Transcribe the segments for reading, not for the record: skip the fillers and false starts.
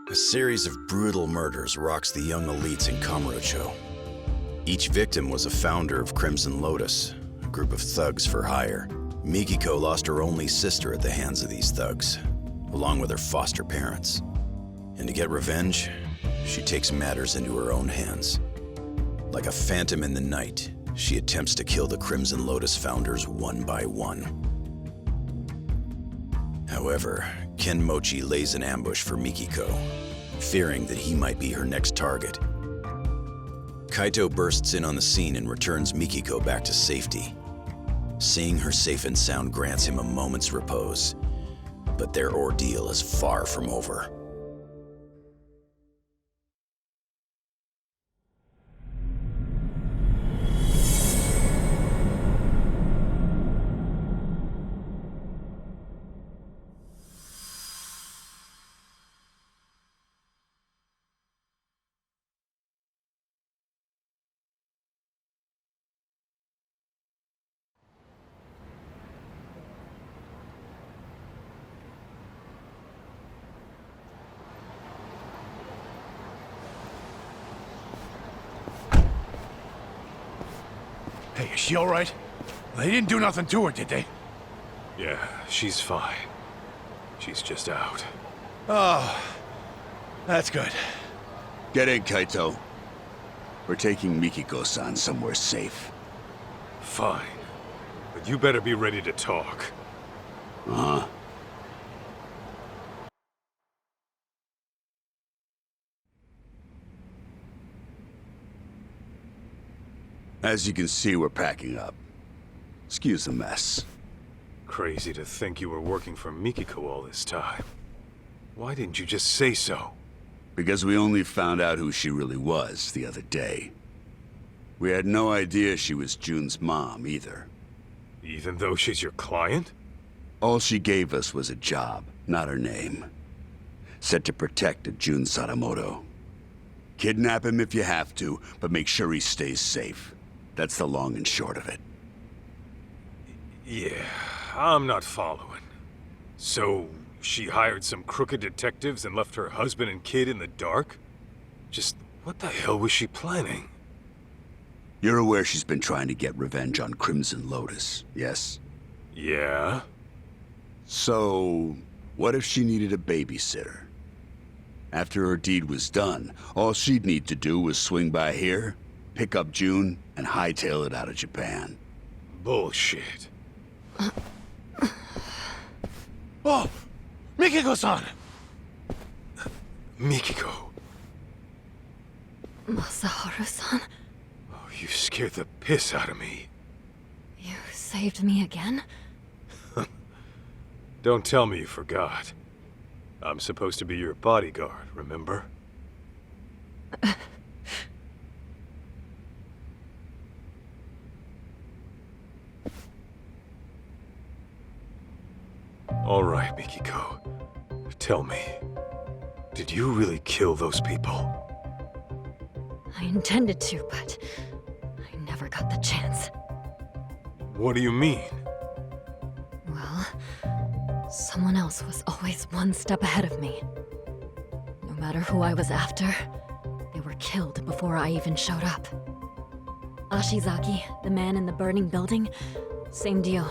A series of brutal murders rocks the young elites in Kamurocho. Each victim was a founder of Crimson Lotus, a group of thugs for hire. Mikiko lost her only sister at the hands of these thugs, along with her foster parents. And to get revenge, she takes matters into her own hands. Like a phantom in the night, she attempts to kill the Crimson Lotus founders one by one. However, Ken Mochi lays an ambush for Mikiko, fearing that he might be her next target. Kaito bursts in on the scene and returns Mikiko back to safety. Seeing her safe and sound grants him a moment's repose, but their ordeal is far from over. Hey, is she all right? They didn't do nothing to her, did they? Yeah, she's fine. She's just out. Oh, that's good. Get in, Kaito. We're taking Mikiko-san somewhere safe. Fine. But you better be ready to talk. Uh-huh. As you can see, we're packing up. Excuse the mess. Crazy to think you were working for Mikiko all this time. Why didn't you just say so? Because we only found out who she really was the other day. We had no idea she was June's mom, either. Even though she's your client? All she gave us was a job, not her name. Said to protect a Jun Sadamoto. Kidnap him if you have to, but make sure he stays safe. That's the long and short of it. Yeah, I'm not following. So, she hired some crooked detectives and left her husband and kid in the dark? Just what the hell was she planning? You're aware she's been trying to get revenge on Crimson Lotus, yes? Yeah? So, what if she needed a babysitter? After her deed was done, all she'd need to do was swing by here, pick up June, and hightail it out of Japan. Bullshit. Oh, Mikiko-san! Mikiko. Masaharu-san, Oh, you scared the piss out of me. you saved me again? Don't tell me you forgot. I'm supposed to be your bodyguard, remember? All right, Mikiko. Tell me, did you really kill those people? I intended to, but I never got the chance. What do you mean? Well, someone else was always one step ahead of me. No matter who I was after, they were killed before I even showed up. Ashizaki, the man in the burning building, same deal.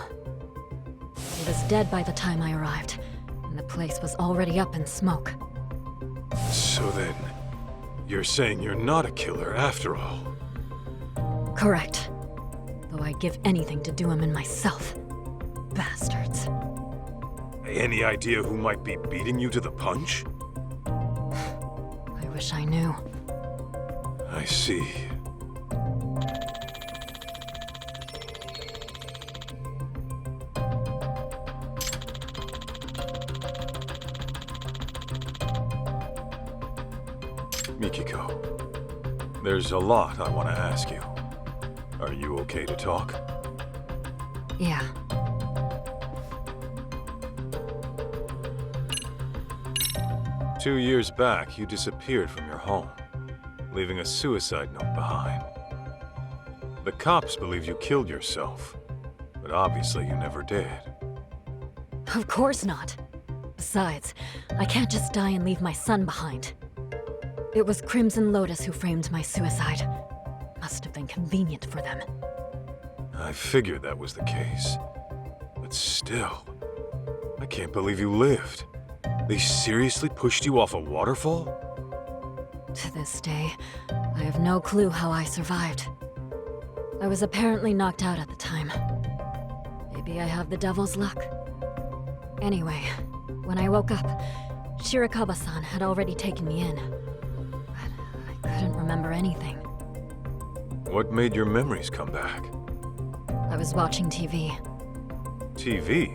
He was dead by the time I arrived, and the place was already up in smoke. So then, you're saying you're not a killer after all? Correct. Though I'd give anything to do him in myself. Bastards. Any idea who might be beating you to the punch? I wish I knew. I see. Mikiko, there's a lot I want to ask you. Are you okay to talk? Yeah. Two years back, you disappeared from your home, leaving a suicide note behind. The cops believe you killed yourself, but obviously you never did. Of course not. Besides, I can't just die and leave my son behind. It was Crimson Lotus who framed my suicide. Must have been convenient for them. I figured that was the case. But still, I can't believe you lived. They seriously pushed you off a waterfall? To this day, I have no clue how I survived. I was apparently knocked out at the time. Maybe I have the devil's luck. Anyway, when I woke up, Shirakawa-san had already taken me in. But I couldn't remember anything. What made your memories come back? I was watching TV. TV?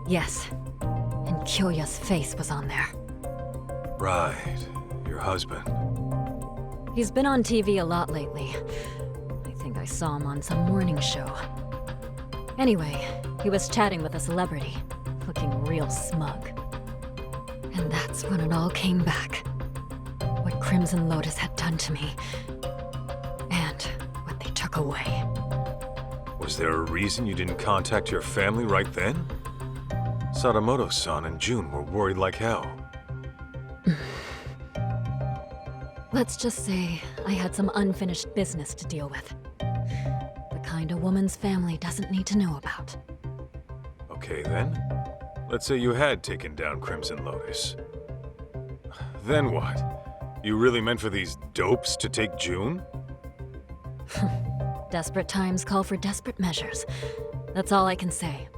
Yes, and Kyoya's face was on there. Right, your husband. He's been on TV a lot lately. I think I saw him on some morning show. Anyway, he was chatting with a celebrity, looking real smug. And that's when it all came back. What Crimson Lotus had done to me, and what they took away. Was there a reason you didn't contact your family right then? Sadamoto-san and June were worried like hell. Let's just say I had some unfinished business to deal with. The kind a woman's family doesn't need to know about. Okay then. Let's say you had taken down Crimson Lotus. Then what? You really meant for these dopes to take June? Desperate times call for desperate measures. That's all I can say.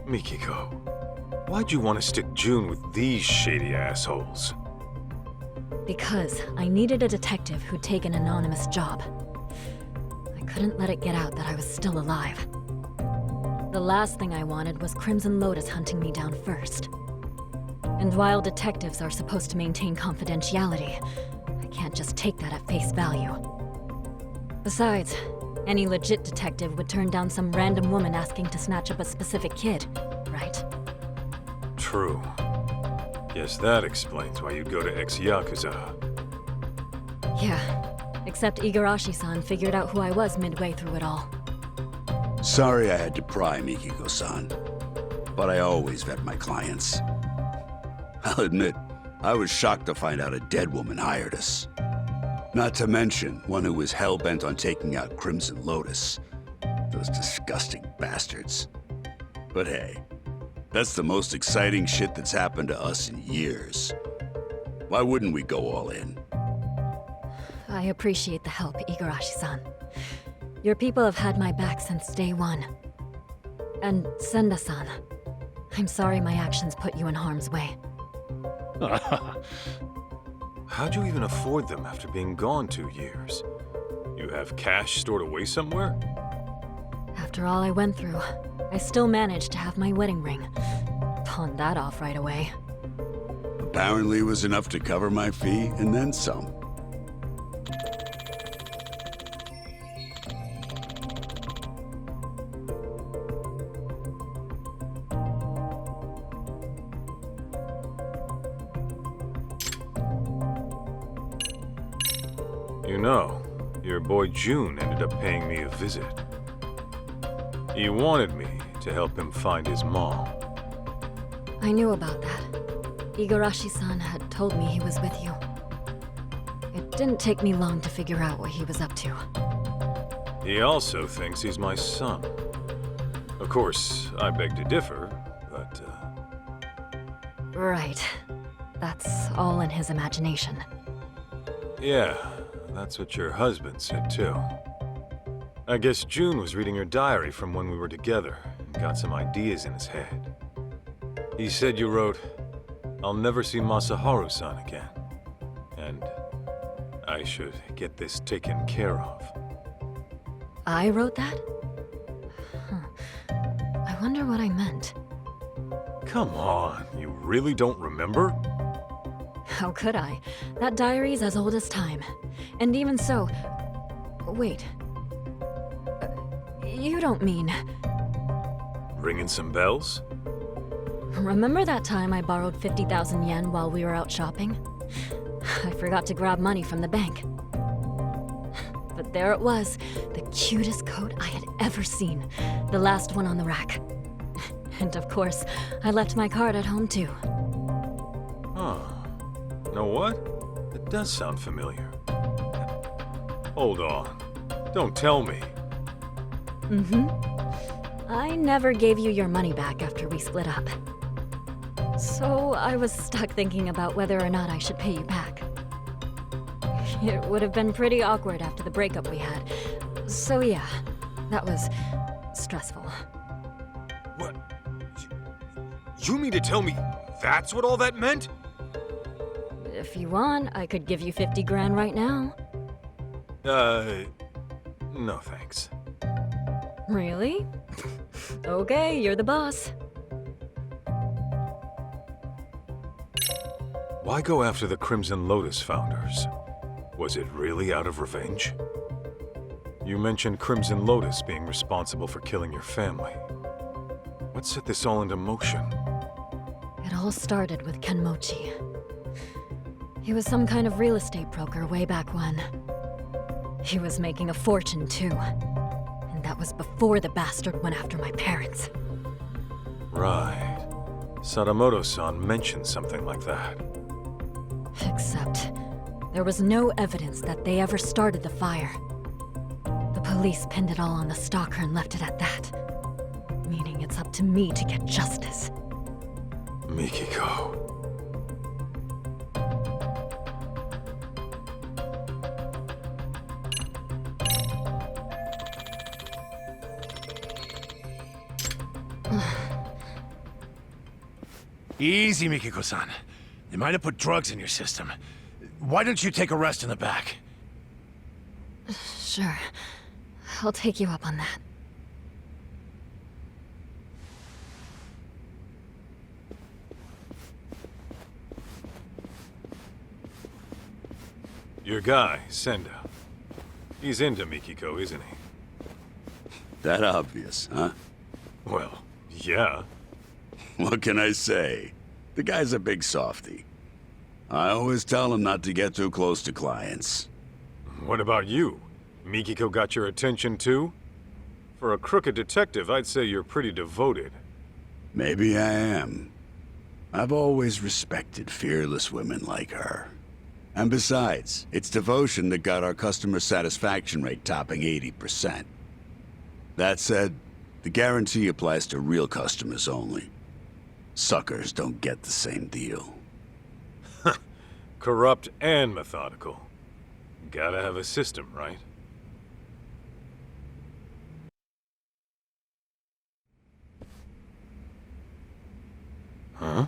Mikiko, why'd you want to stick June with these shady assholes? Because I needed a detective who'd take an anonymous job. I couldn't let it get out that I was still alive. The last thing I wanted was Crimson Lotus hunting me down first. And while detectives are supposed to maintain confidentiality, I can't just take that at face value. Besides, any legit detective would turn down some random woman asking to snatch up a specific kid, right? True. Guess that explains why you go to ex-Yakuza. Yeah, except Igarashi-san figured out who I was midway through it all. Sorry I had to pry, Mikiko-san. But I always vet my clients. I'll admit, I was shocked to find out a dead woman hired us. Not to mention, one who was hell-bent on taking out Crimson Lotus. Those disgusting bastards. But hey, that's the most exciting shit that's happened to us in years. Why wouldn't we go all in? I appreciate the help, Igarashi-san. Your people have had my back since day one. And Senda-san, I'm sorry my actions put you in harm's way. How'd you even afford them after being gone 2 years? You have cash stored away somewhere? After all I went through, I still managed to have my wedding ring. Pawned that off right away. Apparently it was enough to cover my fee and then some. You know, your boy June ended up paying me a visit. He wanted me to help him find his mom. I knew about that. Igarashi-san had told me he was with you. It didn't take me long to figure out what he was up to. He also thinks he's my son. Of course, I beg to differ, but, Right. That's all in his imagination. yeah, that's what your husband said too. I guess June was reading your diary from when we were together and got some ideas in his head. He said you wrote, "I'll never see Masaharu-san again," and I should get this taken care of. I wrote that? Huh. I wonder what I meant. Come on, you really don't remember? How could I? That diary's as old as time. And even so... Wait. You don't mean... Ringing some bells? Remember that time I borrowed 50,000 yen while we were out shopping? I forgot to grab money from the bank. But there it was, the cutest coat I had ever seen. The last one on the rack. And of course, I left my card at home too. Huh. Know what? It does sound familiar. Hold on. Don't tell me. I never gave you your money back after we split up. So I was stuck thinking about whether or not I should pay you back. It would have been pretty awkward after the breakup we had. So yeah, that was stressful. What? You mean to tell me that's what all that meant? If you want, I could give you 50 grand right now. No thanks. Really? Okay, you're the boss. Why go after the Crimson Lotus founders? Was it really out of revenge? You mentioned Crimson Lotus being responsible for killing your family. What set this all into motion? It all started with Ken Mochi. He was some kind of real estate broker way back when. He was making a fortune too. And that was before the bastard went after my parents. Right. Sadamoto-san mentioned something like that. Except, there was no evidence that they ever started the fire. The police pinned it all on the stalker and left it at that. Meaning it's up to me to get justice. Mikiko. Easy, Mikiko-san. They might have put drugs in your system. Why don't you take a rest in the back? Sure. I'll take you up on that. Your guy, Senda. He's into Mikiko, isn't he? That obvious, huh? Well, yeah. What can I say? The guy's a big softy. I always tell him not to get too close to clients. What about you? Mikiko got your attention too? For a crooked detective, I'd say you're pretty devoted. Maybe I am. I've always respected fearless women like her. And besides, it's devotion that got our customer satisfaction rate topping 80%. That said, the guarantee applies to real customers only. Suckers don't get the same deal. Corrupt and methodical. Gotta have a system, right? Huh?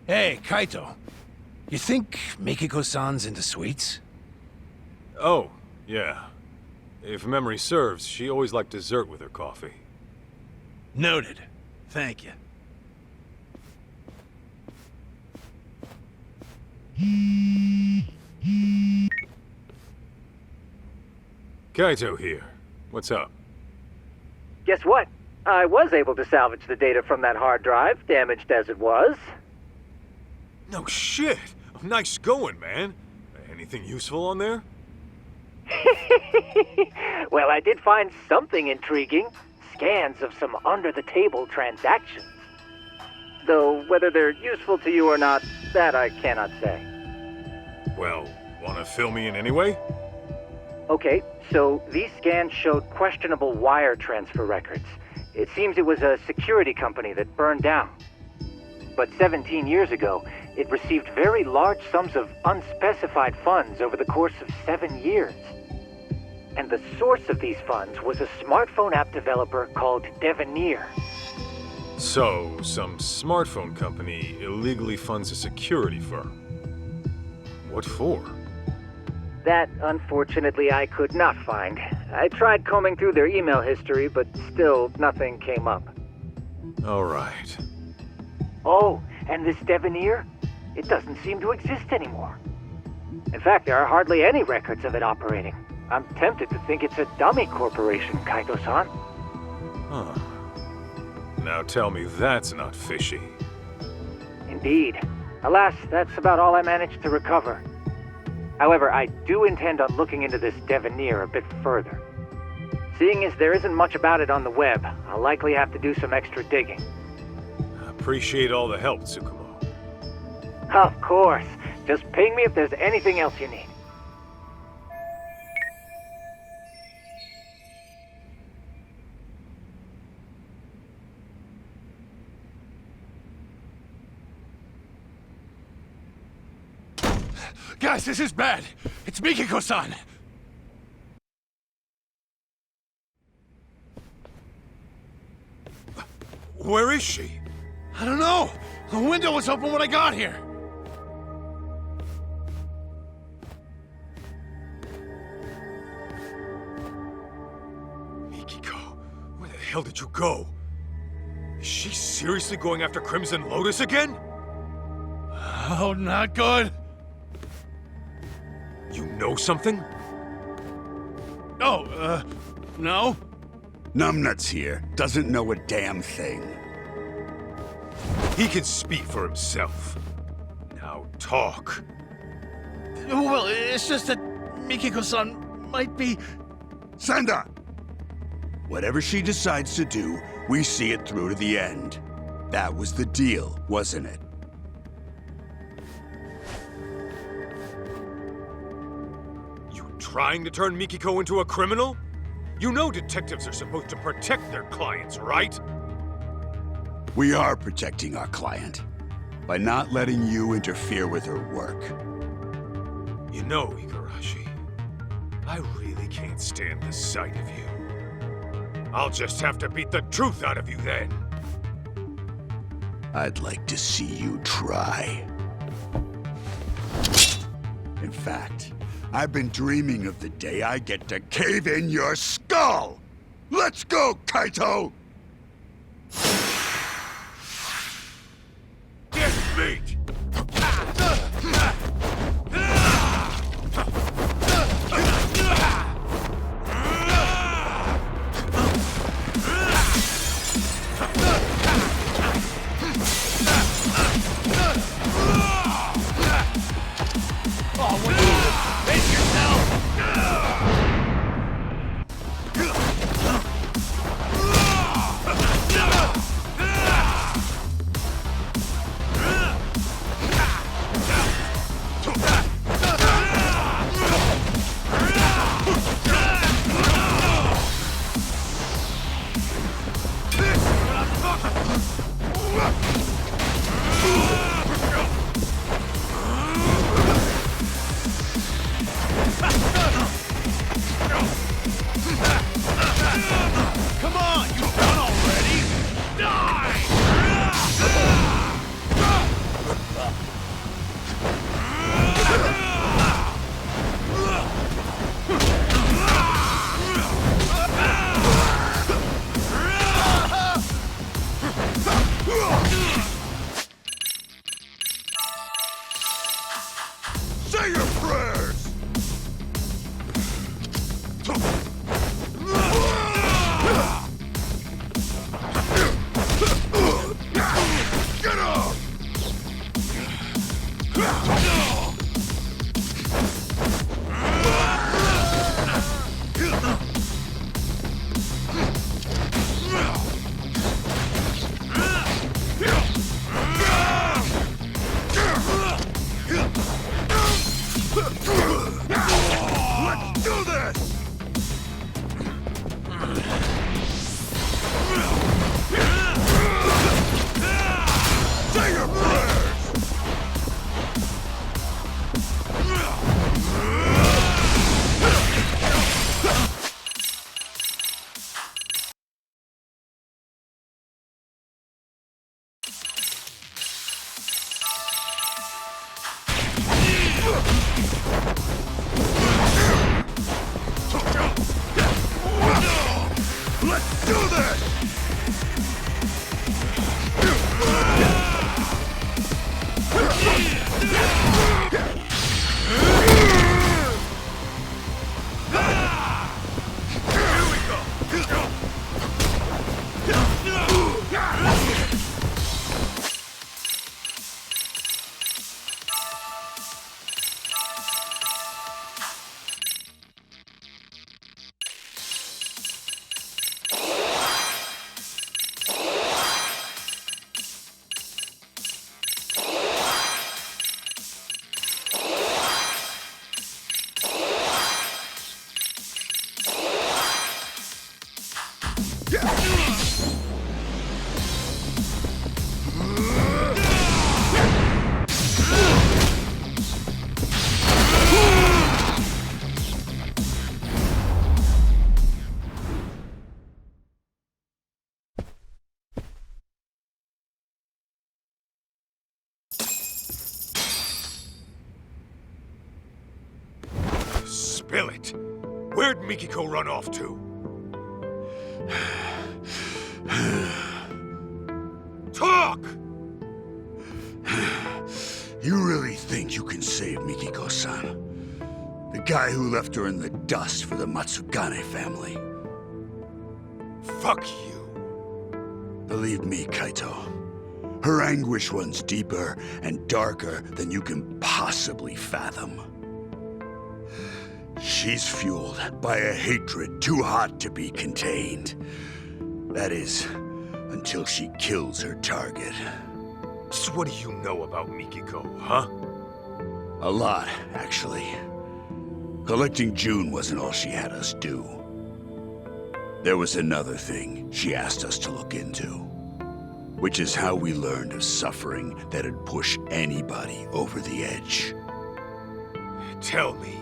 Hey, Kaito. You think Mikiko-san's into sweets? Oh, yeah. If memory serves, she always liked dessert with her coffee. Noted. Thank you. Kaito here. What's up? Guess what? I was able to salvage the data from that hard drive, damaged as it was. No shit! Nice going, man. Anything useful on there? Well, I did find something intriguing. Scans of some under-the-table transactions. Though whether they're useful to you or not, that I cannot say. Well, wanna fill me in anyway? Okay, so these scans showed questionable wire transfer records. It seems it was a security company that burned down. But 17 years ago, it received very large sums of unspecified funds over the course of 7 years. And the source of these funds was a smartphone app developer called Devenir. So, some smartphone company illegally funds a security firm. What for? That, unfortunately, I could not find. I tried combing through their email history, but still nothing came up. Alright. Oh, and this Devenir? It doesn't seem to exist anymore. In fact, there are hardly any records of it operating. I'm tempted to think it's a dummy corporation, Kaito-san. Huh. Now tell me that's not fishy. Indeed. Alas, that's about all I managed to recover. However, I do intend on looking into this Devenir a bit further. Seeing as there isn't much about it on the web, I'll likely have to do some extra digging. Appreciate all the help, Tsukumo. Of course. Just ping me if there's anything else you need. Guys, this is bad. It's Mikiko-san. Where is she? I don't know. The window was open when I got here. Mikiko, where the hell did you go? Is she seriously going after Crimson Lotus again? Oh, not good. You know something? Oh, no? Numbnuts here doesn't know a damn thing. He can speak for himself. Now talk. Well, it's just that Mikiko-san might be... Senda! Whatever she decides to do, we see it through to the end. That was the deal, wasn't it? You trying to turn Mikiko into a criminal? You know detectives are supposed to protect their clients, right? We are protecting our client by not letting you interfere with her work. You know, Igarashi, I really can't stand the sight of you. I'll just have to beat the truth out of you then. I'd like to see you try. In fact, I've been dreaming of the day I get to cave in your skull! Let's go, Kaito! Get meat! Come on, you done already? Die! Say your prayers! Get up! Let's do this! Spill it. Where'd Mikiko run off to? Talk! You really think you can save Mikiko-san? The guy who left her in the dust for the Matsugane family. Fuck you. Believe me, Kaito. Her anguish runs deeper and darker than you can possibly fathom. She's fueled by a hatred too hot to be contained. That is, until she kills her target. So what do you know about Mikiko, huh? A lot, actually. Collecting June wasn't all she had us do. There was another thing she asked us to look into, which is how we learned of suffering that'd push anybody over the edge. Tell me.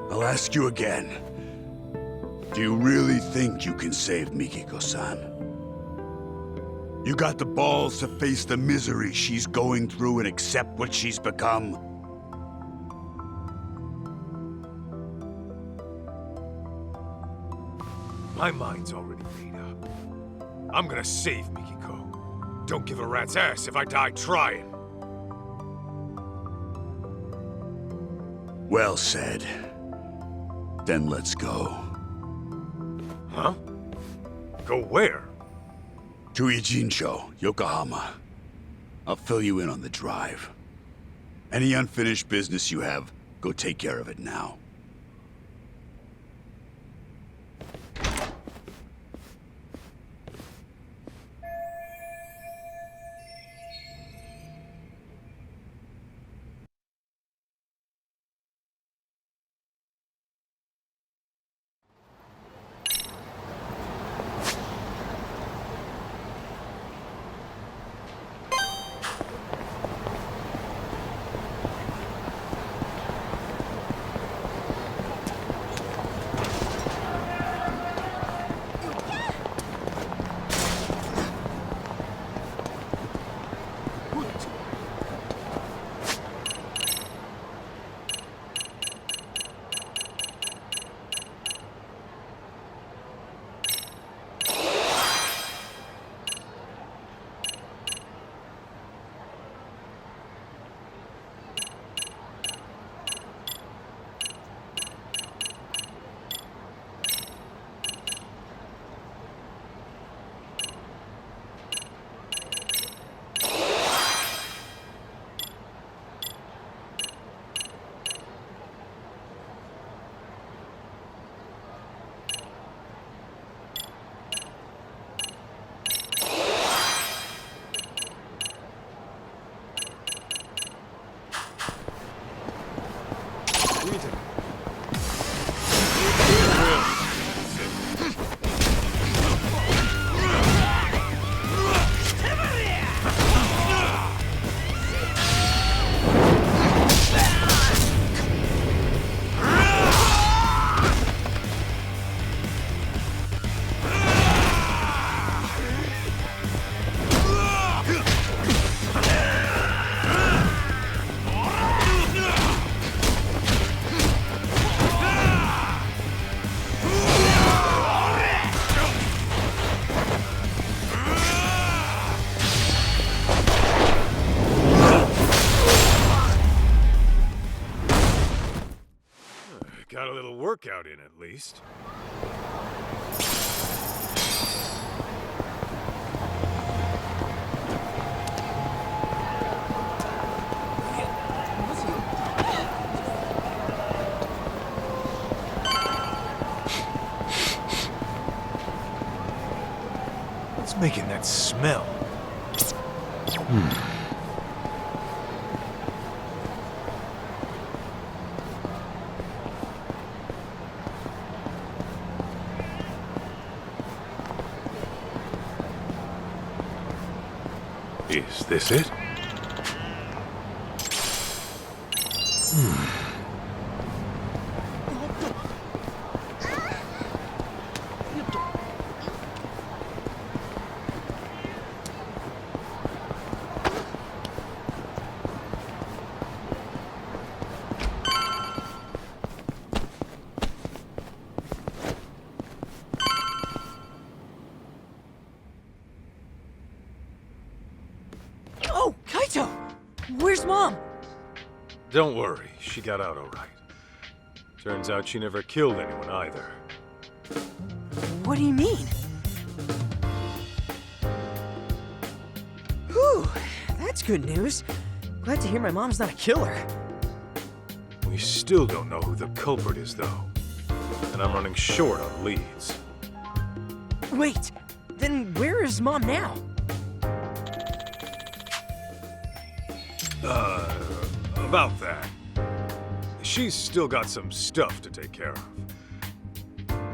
I'll ask you again. Do you really think you can save Mikiko-san? You got the balls to face the misery she's going through and accept what she's become? My mind's already made up. I'm gonna save Mikiko. Don't give a rat's ass if I die trying. Well said. Then let's go. Huh? Go where? To Ijincho, Yokohama. I'll fill you in on the drive. Any unfinished business you have, go take care of it now. Got a little workout in, at least. What's making that smell? Is this it? Kaito! Where's Mom? Don't worry, she got out all right. Turns out she never killed anyone either. What do you mean? Whew, that's good news. Glad to hear my mom's not a killer. We still don't know who the culprit is, though. And I'm running short on leads. Wait, then where is Mom now? About that. She's still got some stuff to take care of.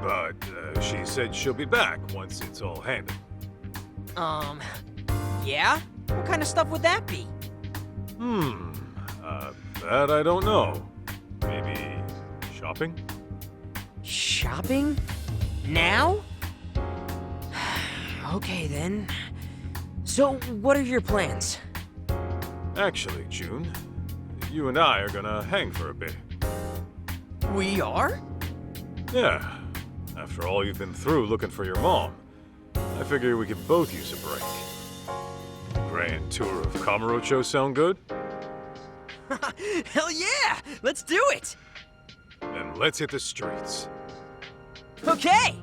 But she said she'll be back once it's all handled. Yeah? What kind of stuff would that be? That I don't know. Maybe shopping? Shopping? Now? Okay then. So, what are your plans? Actually, June, you and I are gonna hang for a bit. We are? Yeah. After all you've been through looking for your mom, I figure we could both use a break. Grand tour of Kamurocho sound good? Hell yeah! Let's do it! Then let's hit the streets. Okay!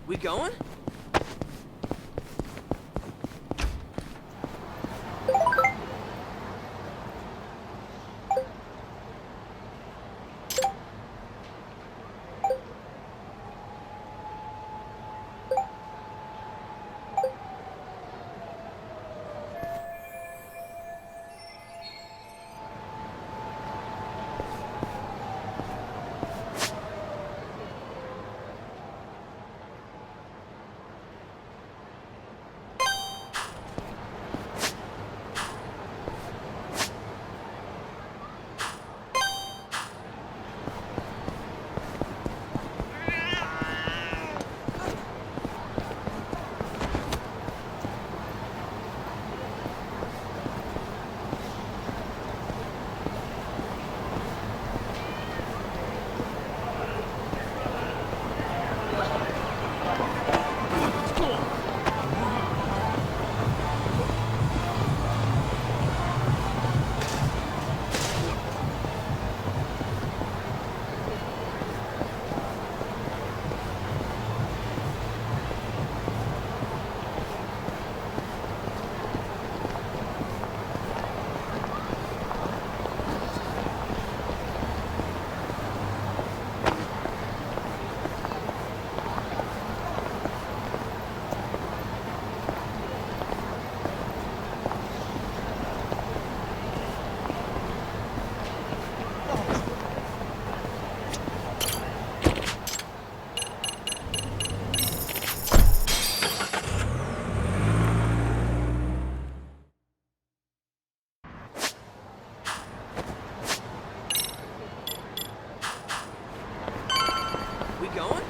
We going? We going?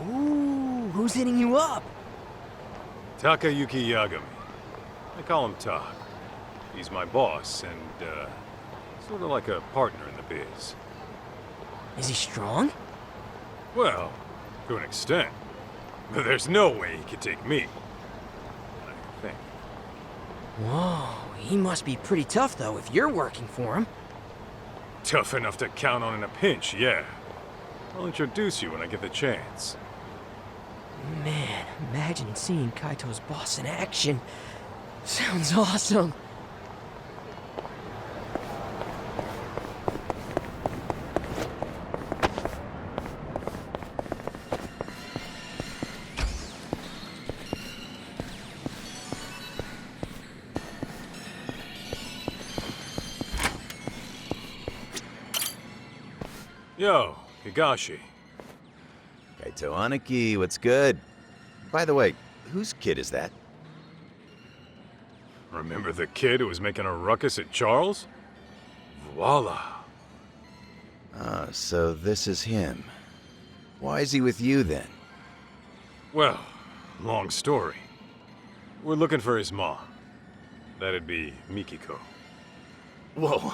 Ooh, who's hitting you up? Takayuki Yagami. I call him Tak. He's my boss and, sort of like a partner in the biz. Is he strong? Well, to an extent. But there's no way he could take me. I think. Whoa, he must be pretty tough though if you're working for him. Tough enough to count on in a pinch, yeah. I'll introduce you when I get the chance. Man, imagine seeing Kaito's boss in action. Sounds awesome. Yo, Higashi. Kaito Aniki, what's good? By the way, whose kid is that? Remember the kid who was making a ruckus at Charles? Voila. Ah, so this is him. Why is he with you then? Well, long story. We're looking for his mom. That'd be Mikiko. Whoa.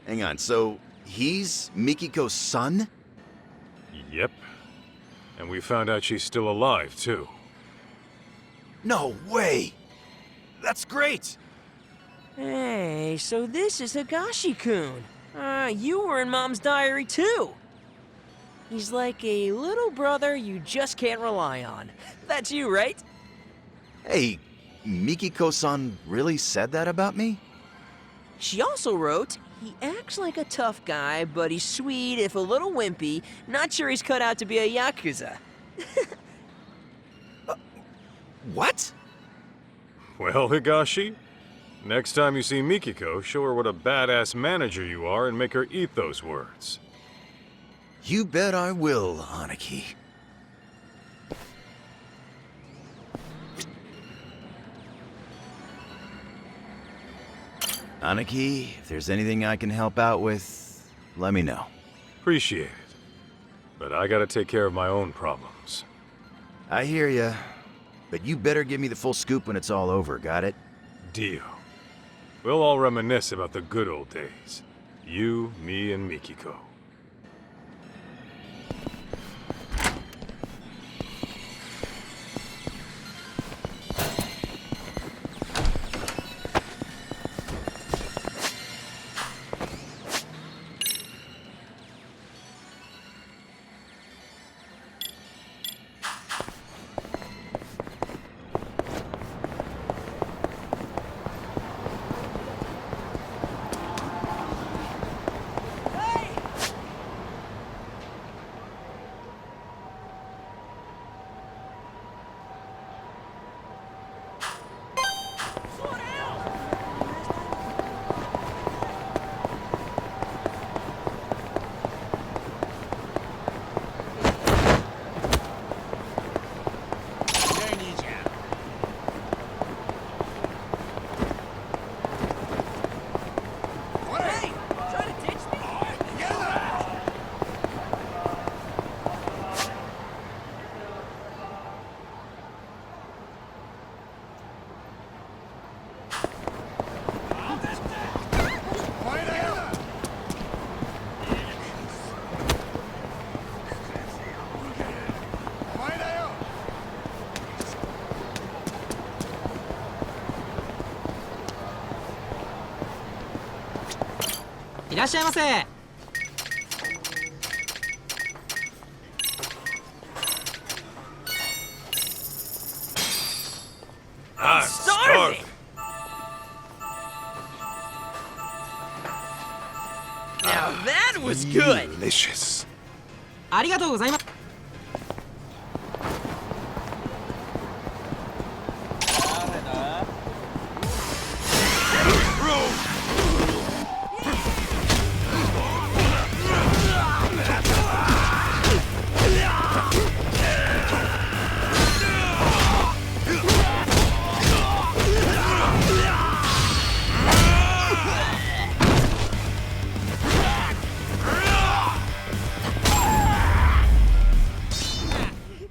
Hang on, so he's Mikiko's son? Yep. And we found out she's still alive, too. No way! That's great! Hey, so this is Higashi-kun. You were in Mom's diary too. He's like a little brother you just can't rely on. That's you, right? Hey, Mikiko-san really said that about me? She also wrote, he acts like a tough guy, but he's sweet if a little wimpy. Not sure he's cut out to be a Yakuza. What? Well, Higashi, next time you see Mikiko, show her what a badass manager you are and make her eat those words. You bet I will, Aniki. Aniki, if there's anything I can help out with, let me know. Appreciate it. But I gotta take care of my own problems. I hear ya. But you better give me the full scoop when it's all over, got it? Deal. We'll all reminisce about the good old days. You, me, and Mikiko. I'm starving! Now that was good. Delicious. ありがとうございます。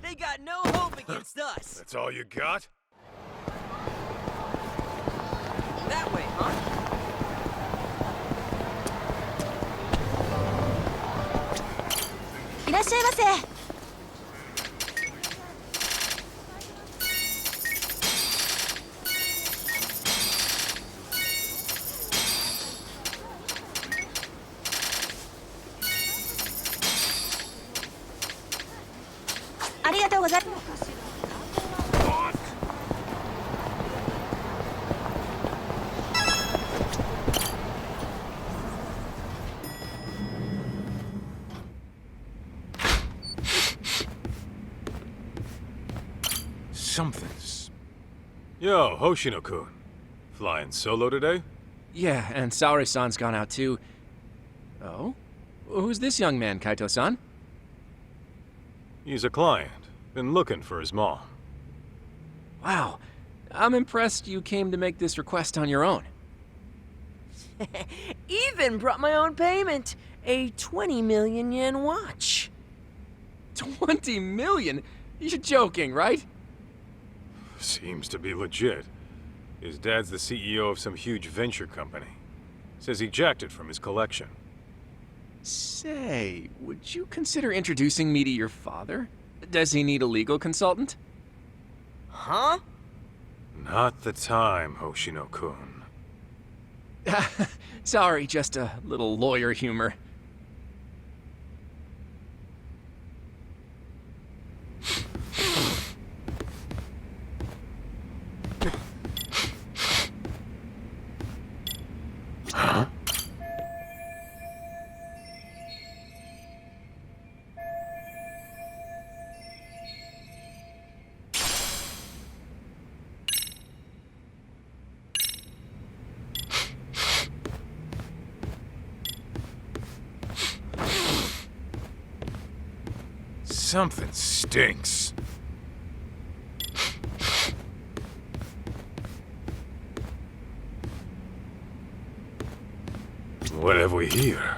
They got no hope against us. That's all you got? That way, huh? がとうございます。 Something's... Yo, Hoshino-kun. Flying solo today? Yeah, and Saori-san's gone out too. Oh? Who's this young man, Kaito-san? He's a client. Been looking for his mom. Wow. I'm impressed you came to make this request on your own. Even brought my own payment. A 20 million yen watch. 20 million? You're joking, right? Seems to be legit. His dad's the CEO of some huge venture company. Says he jacked it from his collection. Say, would you consider introducing me to your father? Does he need a legal consultant? Huh? Not the time, Hoshino-kun. Sorry, just a little lawyer humor. Something stinks. What have we here?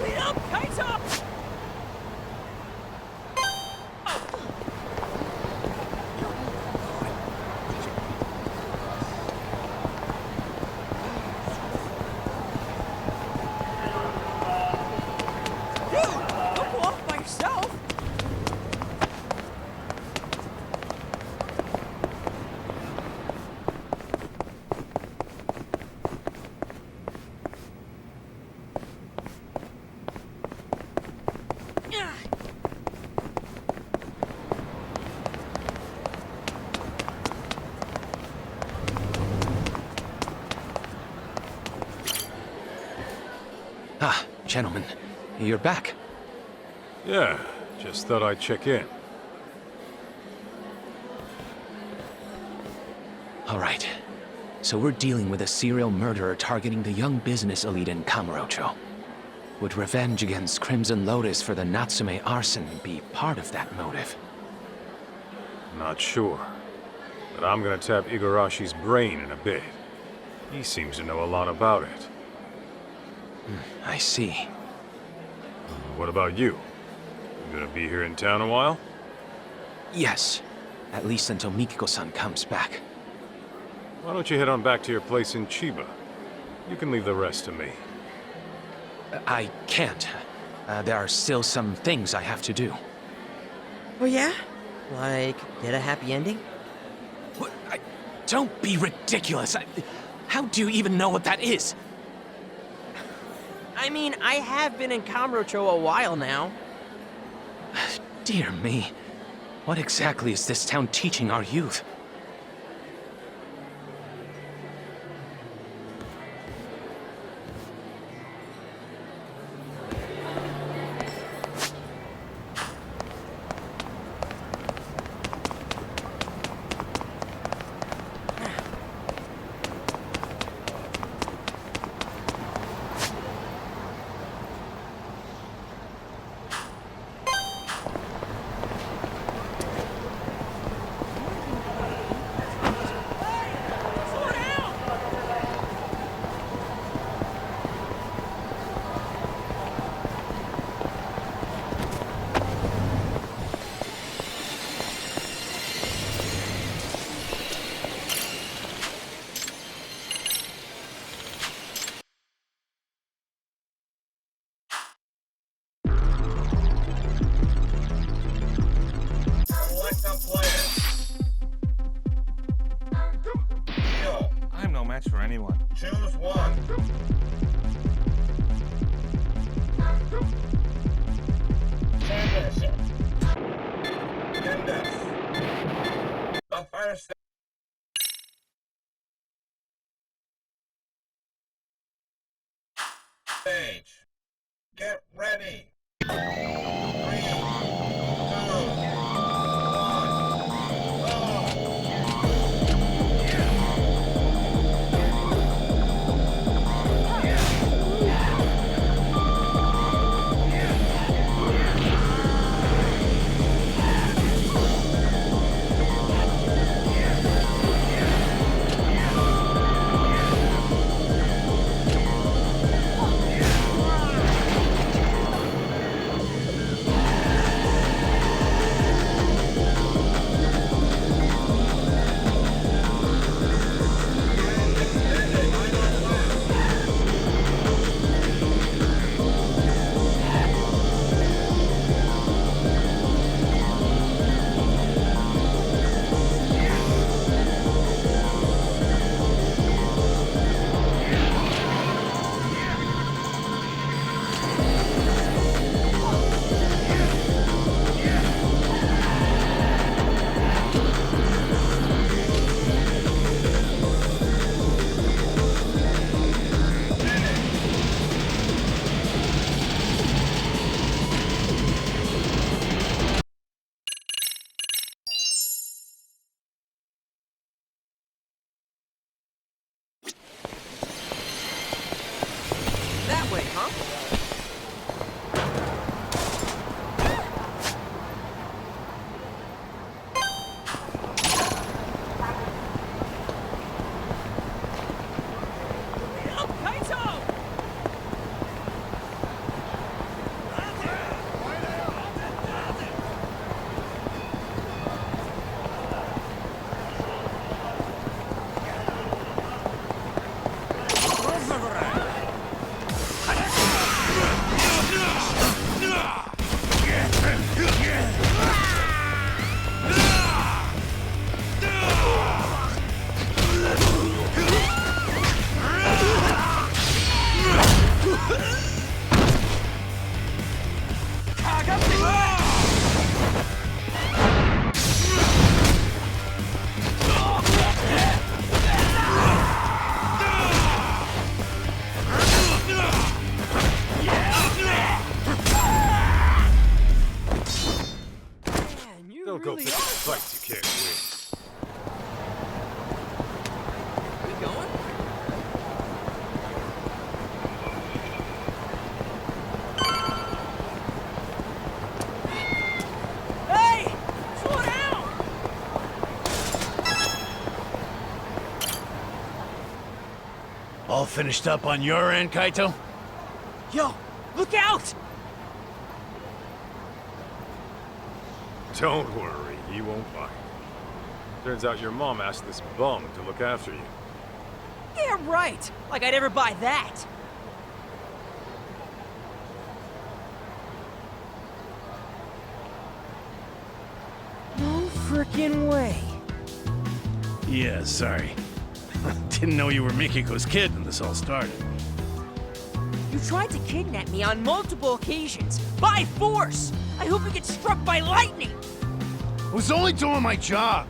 Wait up, Kaito! Dude, don't go off by yourself! Ah, gentlemen, you're back. Yeah, just thought I'd check in. All right. So we're dealing with a serial murderer targeting the young business elite in Kamurocho. Would revenge against Crimson Lotus for the Natsume arson be part of that motive? Not sure. But I'm gonna tap Igarashi's brain in a bit. He seems to know a lot about it. I see. What about you? You gonna be here in town a while? Yes. At least until Mikiko-san comes back. Why don't you head on back to your place in Chiba? You can leave the rest to me. I can't. There are still some things I have to do. Oh yeah? Like, get a happy ending? What? Don't be ridiculous. How do you even know what that is? I mean, I have been in Kamurocho a while now. Dear me. What exactly is this town teaching our youth? I'm no match for anyone. Choose one. Transition. Index. The fire stage. Get ready. 3, 2, That way, huh? Help, Kaito! Man, you Don't go really picking are. fights you can't win. We going? Hey! Slow down! All finished up on your end, Kaito? Yo, look out! Don't worry, he won't bite. Turns out your mom asked this bum to look after you. Yeah, right. Like I'd ever buy that. No frickin' way. Yeah, sorry. Didn't know you were Mikiko's kid when this all started. You tried to kidnap me on multiple occasions, by force! I hope you get struck by lightning! I was only doing my job.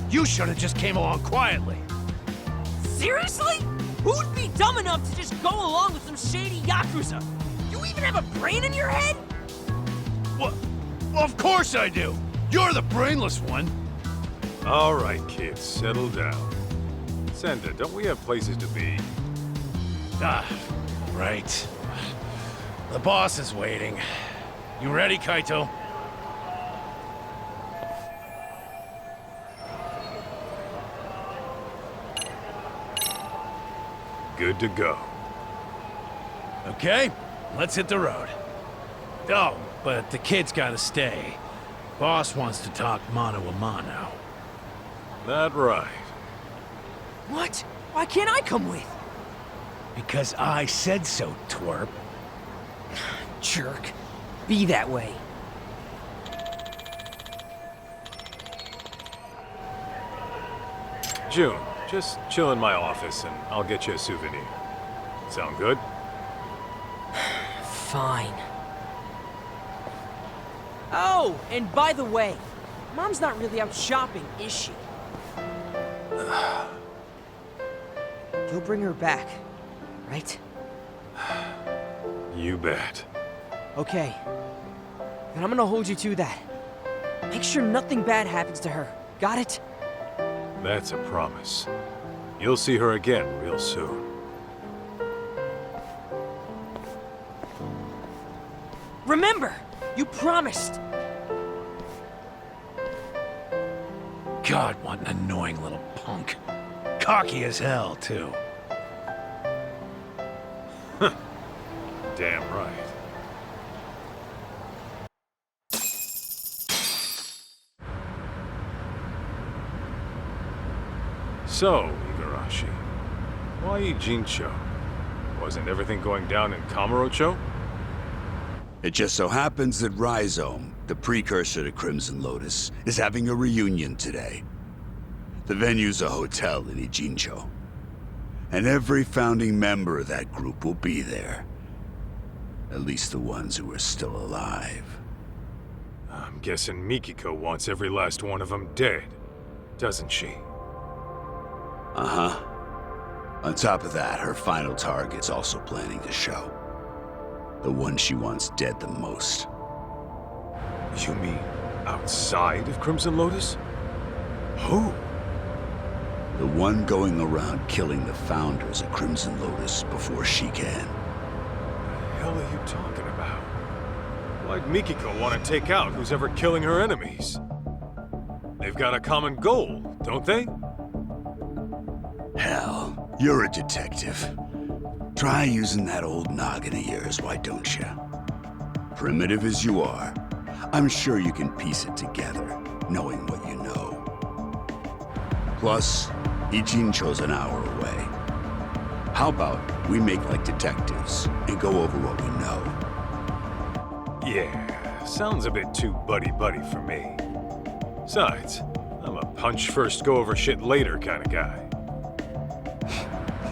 You should have just came along quietly. Seriously? Who'd be dumb enough to just go along with some shady Yakuza? You even have a brain in your head? What? Well, of course I do. You're the brainless one. All right, kids, settle down. Senda, don't we have places to be? Ah, right. The boss is waiting. You ready, Kaito? Good to go. Okay, let's hit the road. Oh, but the kid's gotta stay. Boss wants to talk mano a mano. That right. What? Why can't I come with? Because I said so, twerp. Jerk. Be that way. June, just chill in my office and I'll get you a souvenir. Sound good? Fine. Oh, and by the way, Mom's not really out shopping, is she? You'll bring her back, right? You bet. Okay. Then I'm gonna hold you to that. Make sure nothing bad happens to her. Got it? That's a promise. You'll see her again real soon. Remember! You promised! God, what an annoying little punk. Cocky as hell, too. Damn right. So, Igarashi, why Ijincho? Wasn't everything going down in Kamurocho? It just so happens that Rhizome, the precursor to Crimson Lotus, is having a reunion today. The venue's a hotel in Ijincho. And every founding member of that group will be there. At least the ones who are still alive. I'm guessing Mikiko wants every last one of them dead, doesn't she? Uh-huh. On top of that, her final target's also planning to show. The one she wants dead the most. You mean outside of Crimson Lotus? Who? The one going around killing the founders of Crimson Lotus before she can. What the hell are you talking about? Why'd Mikiko want to take out who's ever killing her enemies? They've got a common goal, don't they? Hell, you're a detective. Try using that old noggin of yours, why don't you? Primitive as you are, I'm sure you can piece it together, knowing what you know. Plus, Ijincho's an hour away. How about we make like detectives and go over what we know? Yeah, sounds a bit too buddy-buddy for me. Besides, I'm a punch-first, go-over-shit later kind of guy.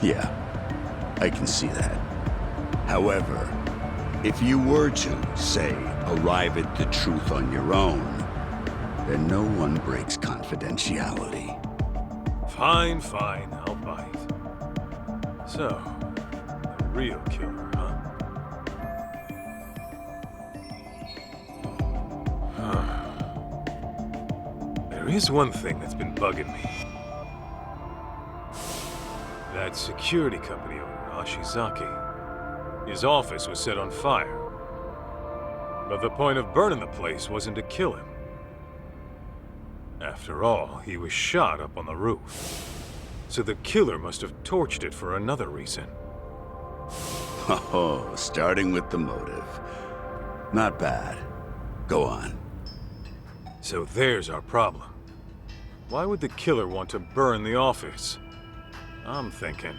Yeah, I can see that. However, if you were to, say, arrive at the truth on your own, then no one breaks confidentiality. Fine, fine, I'll bite. So, the real killer, huh? There is one thing that's been bugging me. That security company owner, Ashizaki. His office was set on fire. But the point of burning the place wasn't to kill him. After all, he was shot up on the roof. So the killer must have torched it for another reason. Oh, starting with the motive. Not bad. Go on. So there's our problem. Why would the killer want to burn the office? I'm thinking.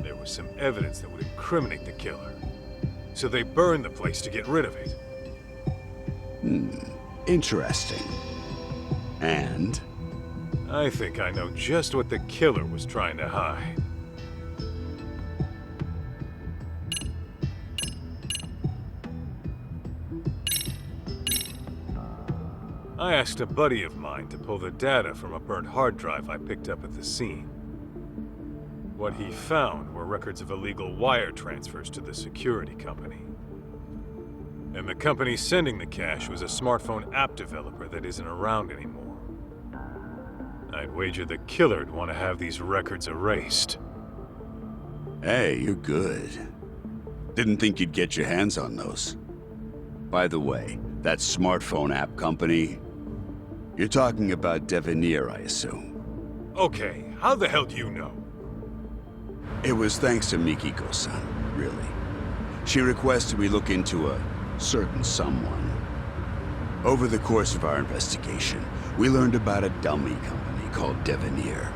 There was some evidence that would incriminate the killer. So they burned the place to get rid of it. Interesting. And? I think I know just what the killer was trying to hide. I asked a buddy of mine to pull the data from a burnt hard drive I picked up at the scene. What he found were records of illegal wire transfers to the security company. And the company sending the cash was a smartphone app developer that isn't around anymore. I'd wager the killer'd want to have these records erased. Hey, you're good. Didn't think you'd get your hands on those. By the way, that smartphone app company, you're talking about Devenir, I assume. Okay, how the hell do you know? It was thanks to Mikiko-san, really. She requested we look into a certain someone. Over the course of our investigation, we learned about a dummy company called Devenir.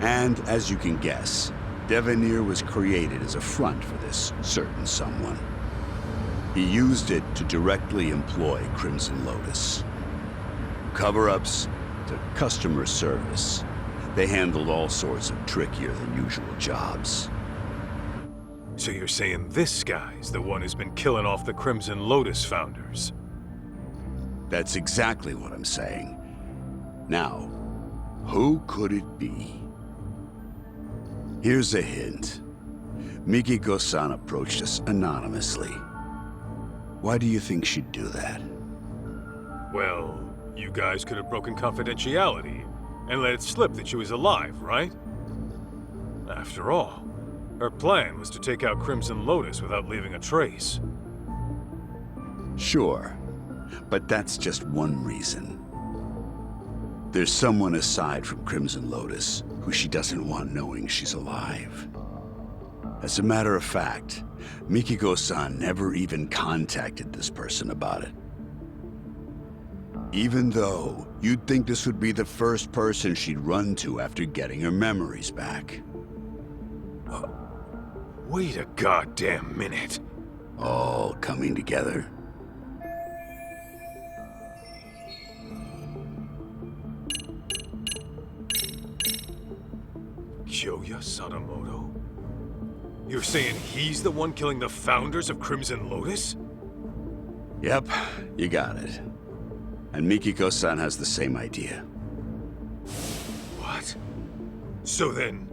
And as you can guess, Devenir was created as a front for this certain someone. He used it to directly employ Crimson Lotus. Cover-ups to customer service. They handled all sorts of trickier than usual jobs. So you're saying this guy's the one who's been killing off the Crimson Lotus founders? That's exactly what I'm saying. Now, who could it be? Here's a hint. Mikiko-san approached us anonymously. Why do you think she'd do that? Well, you guys could have broken confidentiality and let it slip that she was alive, right? After all, her plan was to take out Crimson Lotus without leaving a trace. Sure, but that's just one reason. There's someone aside from Crimson Lotus who she doesn't want knowing she's alive. As a matter of fact, Mikiko-san never even contacted this person about it. Even though you'd think this would be the first person she'd run to after getting her memories back. Wait a goddamn minute. All coming together. Kyoya Sadamoto? You're saying he's the one killing the founders of Crimson Lotus? Yep, you got it. And Mikiko-san has the same idea. What? So then,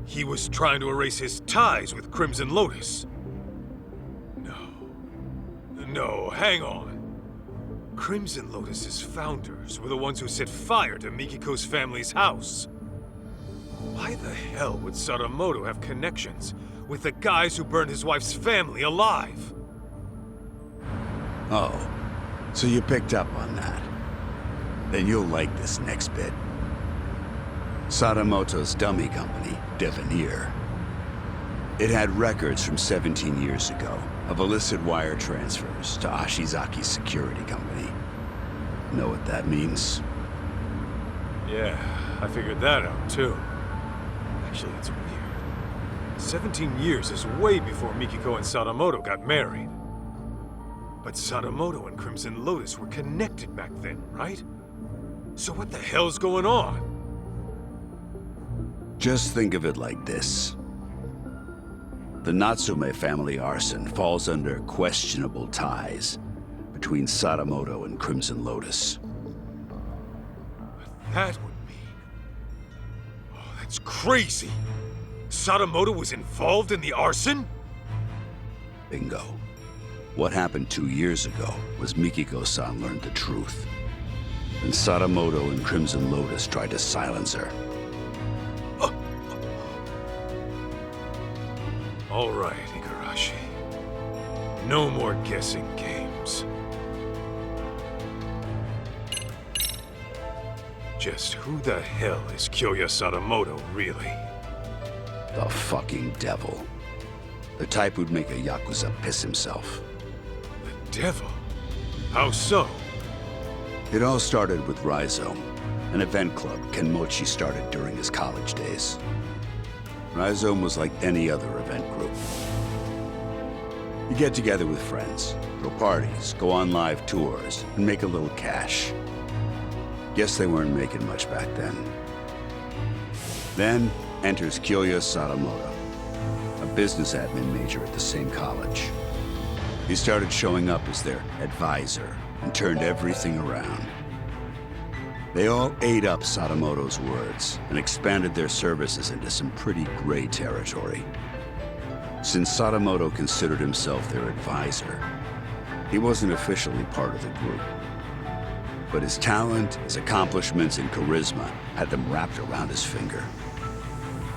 he was trying to erase his ties with Crimson Lotus? No, hang on. Crimson Lotus's founders were the ones who set fire to Mikiko's family's house. Why the hell would Sadamoto have connections with the guys who burned his wife's family alive? Oh, so you picked up on that. Then you'll like this next bit. Sadamoto's dummy company, Devenir. It had records from 17 years ago of illicit wire transfers to Ashizaki's security company. Know what that means? Yeah, I figured that out too. Actually, it's weird. 17 years is way before Mikiko and Sadamoto got married. But Sadamoto and Crimson Lotus were connected back then, right? So what the hell's going on? Just think of it like this. The Natsume family arson falls under questionable ties between Sadamoto and Crimson Lotus. That would mean... Oh, that's crazy! Sadamoto was involved in the arson? Bingo. What happened 2 years ago was Mikiko-san learned the truth. And Sadamoto and Crimson Lotus tried to silence her. All right, Igarashi. No more guessing games. Just who the hell is Kyoya Sadamoto, really? The fucking devil. The type who'd make a Yakuza piss himself. The devil? How so? It all started with Rhizome, an event club Kenmochi started during his college days. Rhizome was like any other event group. You get together with friends, throw parties, go on live tours, and make a little cash. Guess they weren't making much back then. Then enters Kyoya Sadamoto, a business admin major at the same college. He started showing up as their advisor and turned everything around. They all ate up Sadamoto's words and expanded their services into some pretty gray territory. Since Sadamoto considered himself their advisor, he wasn't officially part of the group. But his talent, his accomplishments, and charisma had them wrapped around his finger.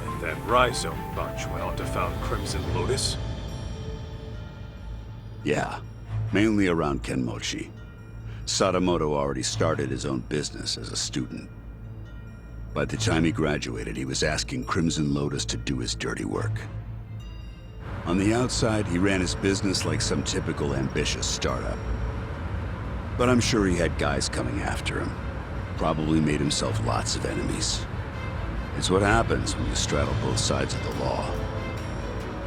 And that Rhizome bunch went on to found Crimson Lotus? Yeah, mainly around Kenmochi. Sadamoto already started his own business as a student. By the time he graduated, he was asking Crimson Lotus to do his dirty work. On the outside, he ran his business like some typical ambitious startup. But I'm sure he had guys coming after him. Probably made himself lots of enemies. It's what happens when you straddle both sides of the law.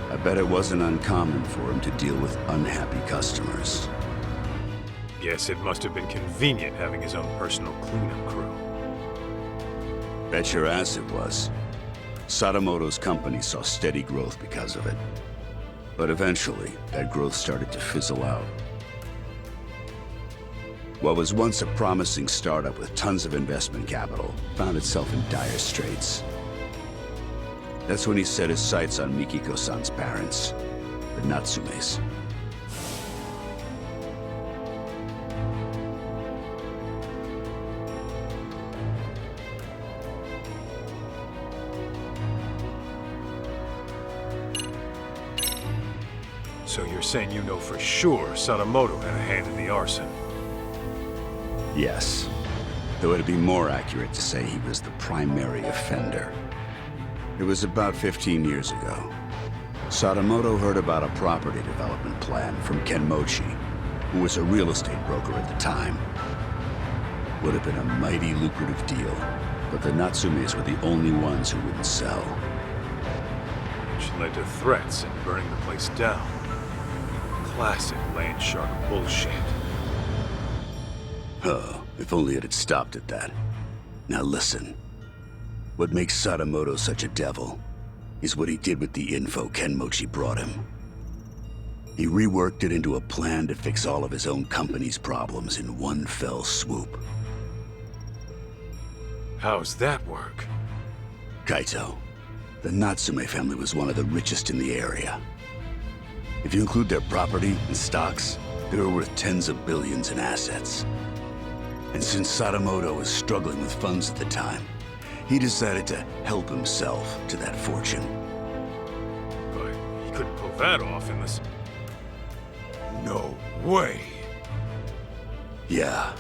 I bet it wasn't uncommon for him to deal with unhappy customers. Guess it must have been convenient having his own personal cleanup crew. Bet your ass it was. Sadamoto's company saw steady growth because of it. But eventually, that growth started to fizzle out. What was once a promising startup with tons of investment capital found itself in dire straits. That's when he set his sights on Mikiko-san's parents, the Natsumes. So you're saying you know for sure Sadamoto had a hand in the arson? Yes. Though it'd be more accurate to say he was the primary offender. It was about 15 years ago. Sadamoto heard about a property development plan from Kenmochi, who was a real estate broker at the time. Would have been a mighty lucrative deal, but the Natsumes were the only ones who wouldn't sell. Which led to threats and burning the place down. Classic land shark bullshit. Oh, if only it had stopped at that. Now listen. What makes Sadamoto such a devil is what he did with the info Kenmochi brought him. He reworked it into a plan to fix all of his own company's problems in one fell swoop. How's that work? Kaito, the Natsume family was one of the richest in the area. If you include their property and stocks, they were worth tens of billions in assets. And since Sadamoto was struggling with funds at the time, he decided to help himself to that fortune. But he couldn't pull that off in this... No way. Yeah.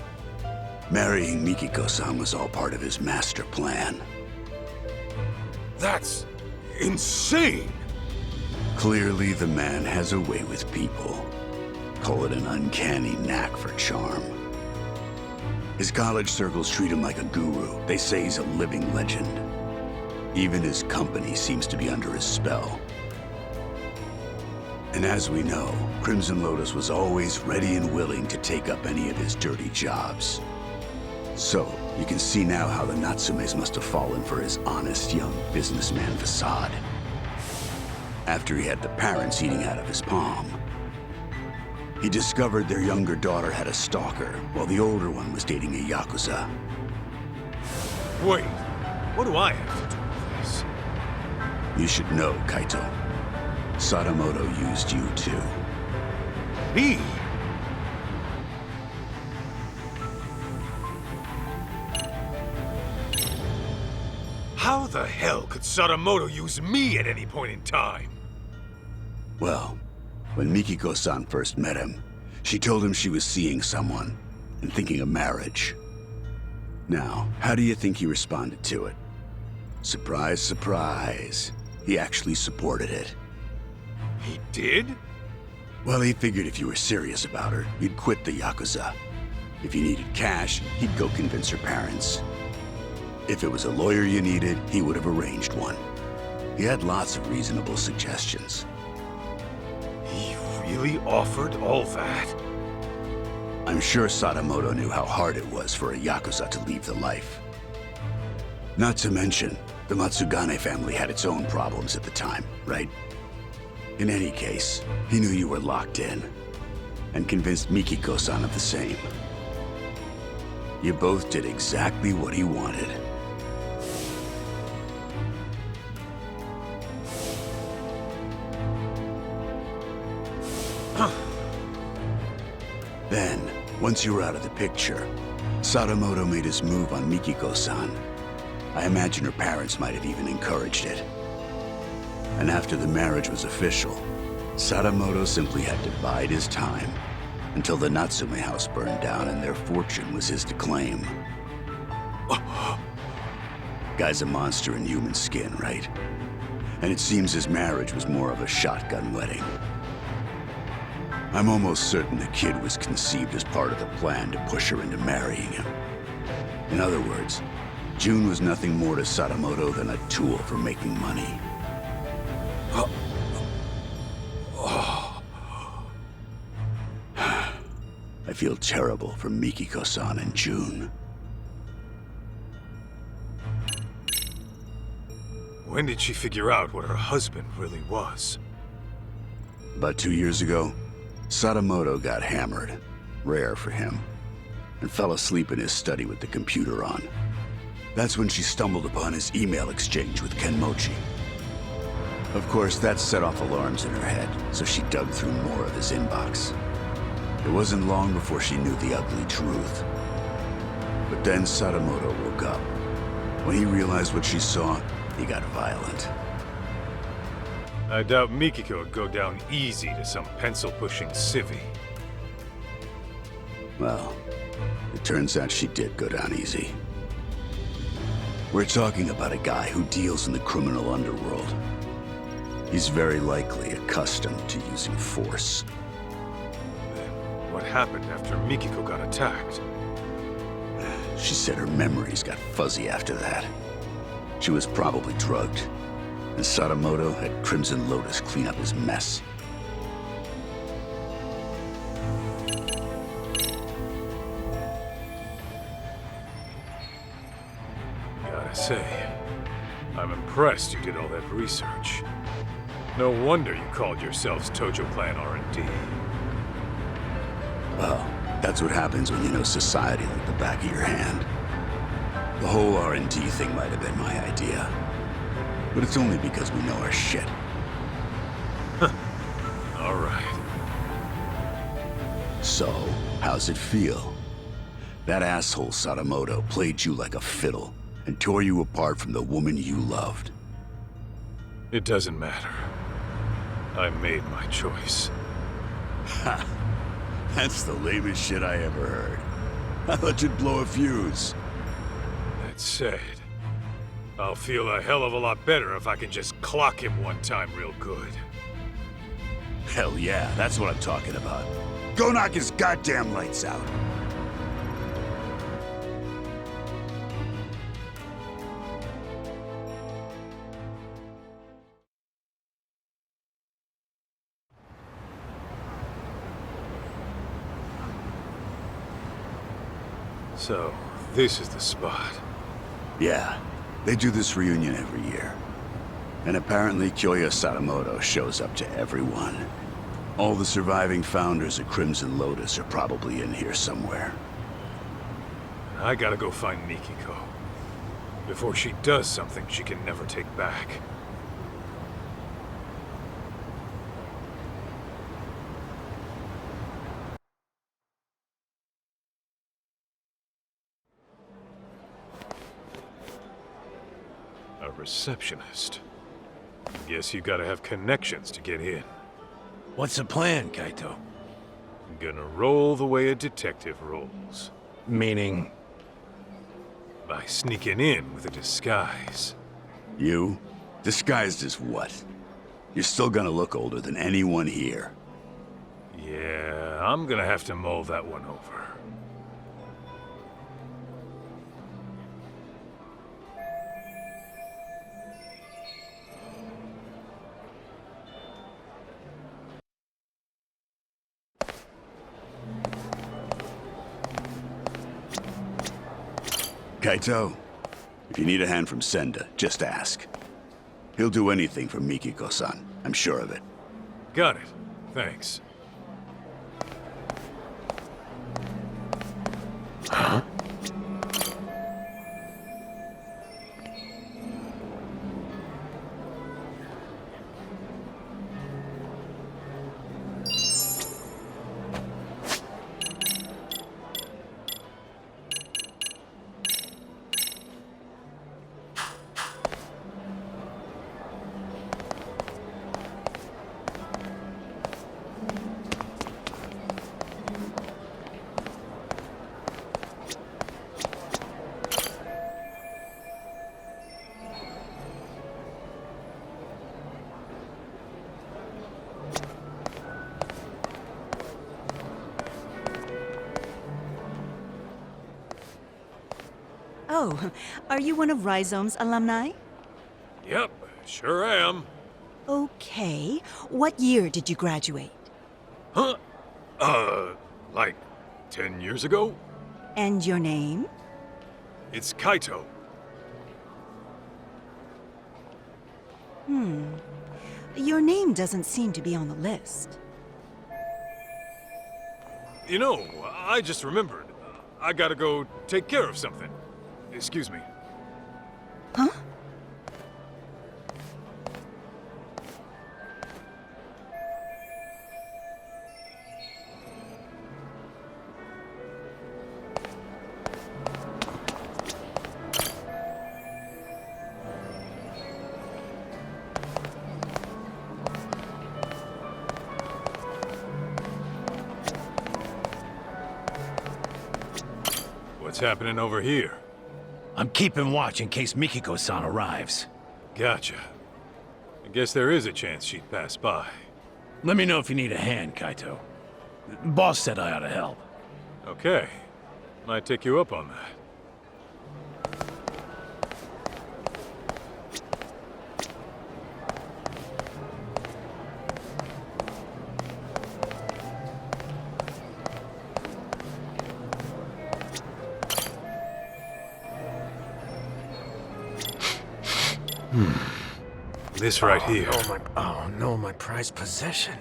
Marrying Mikiko-san was all part of his master plan. That's insane. Clearly, the man has a way with people. Call it an uncanny knack for charm. His college circles treat him like a guru. They say he's a living legend. Even his company seems to be under his spell. And as we know, Crimson Lotus was always ready and willing to take up any of his dirty jobs. So, you can see now how the Natsumes must have fallen for his honest young businessman facade. After he had the parents eating out of his palm, he discovered their younger daughter had a stalker, while the older one was dating a Yakuza. Wait, what do I have to do with this? You should know, Kaito. Sadamoto used you too. Me? How the hell could Sadamoto use me at any point in time? Well, when Mikiko-san first met him, she told him she was seeing someone and thinking of marriage. Now, how do you think he responded to it? Surprise, surprise. He actually supported it. He did? Well, he figured if you were serious about her, you'd quit the Yakuza. If you needed cash, he'd go convince her parents. If it was a lawyer you needed, he would have arranged one. He had lots of reasonable suggestions. He really offered all that? I'm sure Sadamoto knew how hard it was for a Yakuza to leave the life. Not to mention, the Matsugane family had its own problems at the time, right? In any case, he knew you were locked in, and convinced Mikiko-san of the same. You both did exactly what he wanted. Then, once you were out of the picture, Sadamoto made his move on Mikiko-san. I imagine her parents might have even encouraged it. And after the marriage was official, Sadamoto simply had to bide his time until the Natsume house burned down and their fortune was his to claim. Guy's a monster in human skin, right? And it seems his marriage was more of a shotgun wedding. I'm almost certain the kid was conceived as part of the plan to push her into marrying him. In other words, June was nothing more to Sadamoto than a tool for making money. I feel terrible for Mikiko-san and June. When did she figure out what her husband really was? About 2 years ago, Sadamoto got hammered, rare for him, and fell asleep in his study with the computer on. That's when she stumbled upon his email exchange with Kenmochi. Of course, that set off alarms in her head, so she dug through more of his inbox. It wasn't long before she knew the ugly truth. But then Sadamoto woke up. When he realized what she saw, he got violent. I doubt Mikiko would go down easy to some pencil-pushing civvy. Well, it turns out she did go down easy. We're talking about a guy who deals in the criminal underworld. He's very likely accustomed to using force. What happened after Mikiko got attacked? She said her memories got fuzzy after that. She was probably drugged, and Sadamoto had Crimson Lotus clean up his mess. Gotta say, I'm impressed you did all that research. No wonder you called yourselves Tojo Clan R&D. Well, that's what happens when you know society like the back of your hand. The whole R&D thing might have been my idea. But it's only because we know our shit. All right. So, how's it feel? That asshole Sadamoto played you like a fiddle and tore you apart from the woman you loved. It doesn't matter. I made my choice. Ha! That's the lamest shit I ever heard. I thought you'd blow a fuse. That said, I'll feel a hell of a lot better if I can just clock him one time real good. Hell yeah, that's what I'm talking about. Go knock his goddamn lights out. So, this is the spot. Yeah, they do this reunion every year. And apparently Kyoya Sadamoto shows up to everyone. All the surviving founders of Crimson Lotus are probably in here somewhere. I gotta go find Mikiko. Before she does something she can never take back. A receptionist. Guess you gotta have connections to get in. What's the plan, Kaito? Gonna roll the way a detective rolls. Meaning? By sneaking in with a disguise. You? Disguised as what? You're still gonna look older than anyone here. Yeah, I'm gonna have to mull that one over. Kaito, if you need a hand from Senda, just ask. He'll do anything for Mikiko-san, I'm sure of it. Got it. Thanks. Huh? Oh, are you one of Rhizome's alumni? Yep, sure am. Okay. What year did you graduate? Huh? Like 10 years ago? And your name? It's Kaito. Your name doesn't seem to be on the list. You know, I just remembered. I gotta go take care of something. Excuse me. Huh? What's happening over here? I'm keeping watch in case Mikiko-san arrives. Gotcha. I guess there is a chance she'd pass by. Let me know if you need a hand, Kaito. Boss said I ought to help. Okay. Might take you up on that. This right here. Oh no, my prized possession.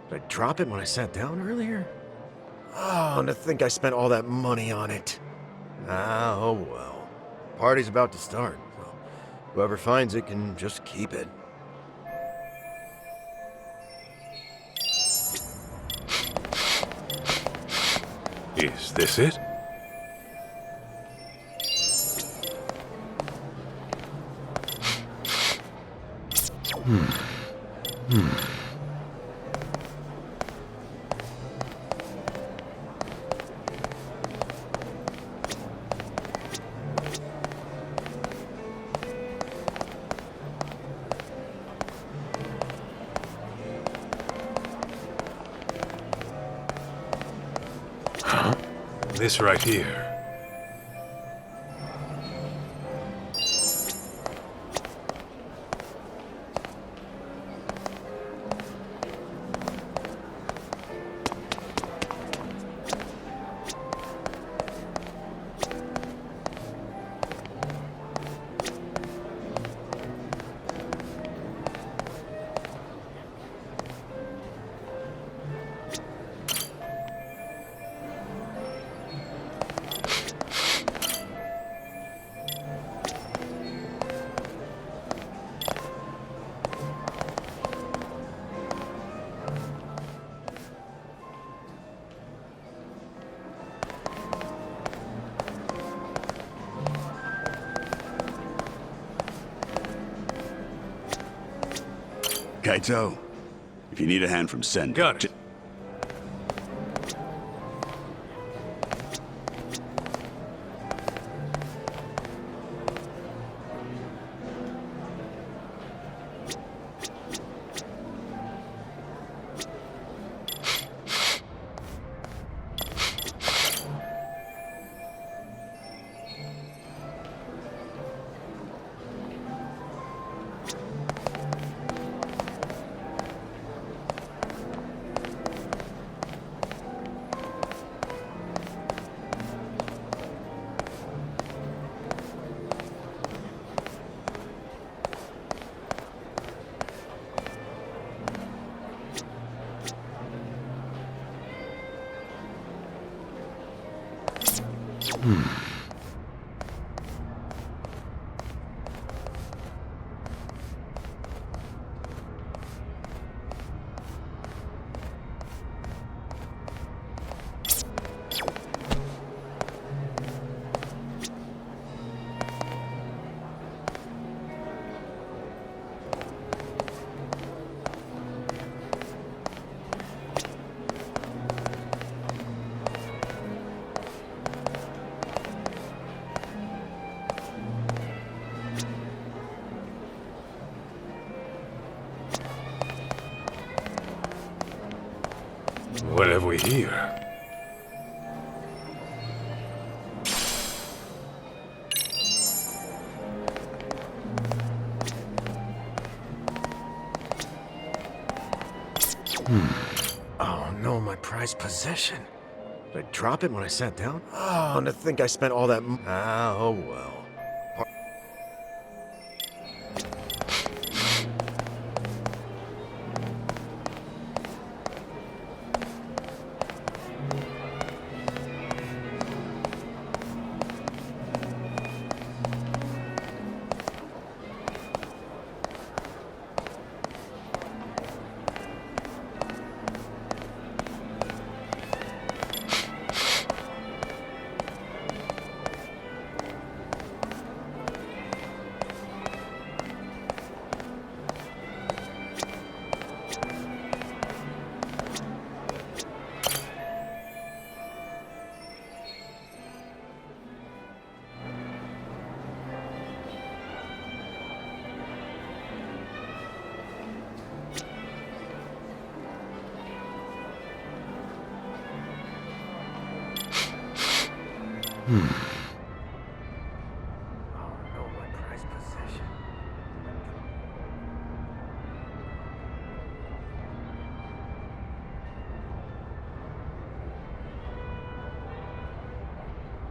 Did I drop it when I sat down earlier? Oh, and to think I spent all that money on it. Ah, oh well. Party's about to start. So whoever finds it can just keep it. Is this it? This right here. Kaito, if you need a hand from Sen... Got it. What have we here? Oh no, my prized possession. Did I drop it when I sat down? Oh, and to think I spent all that oh well.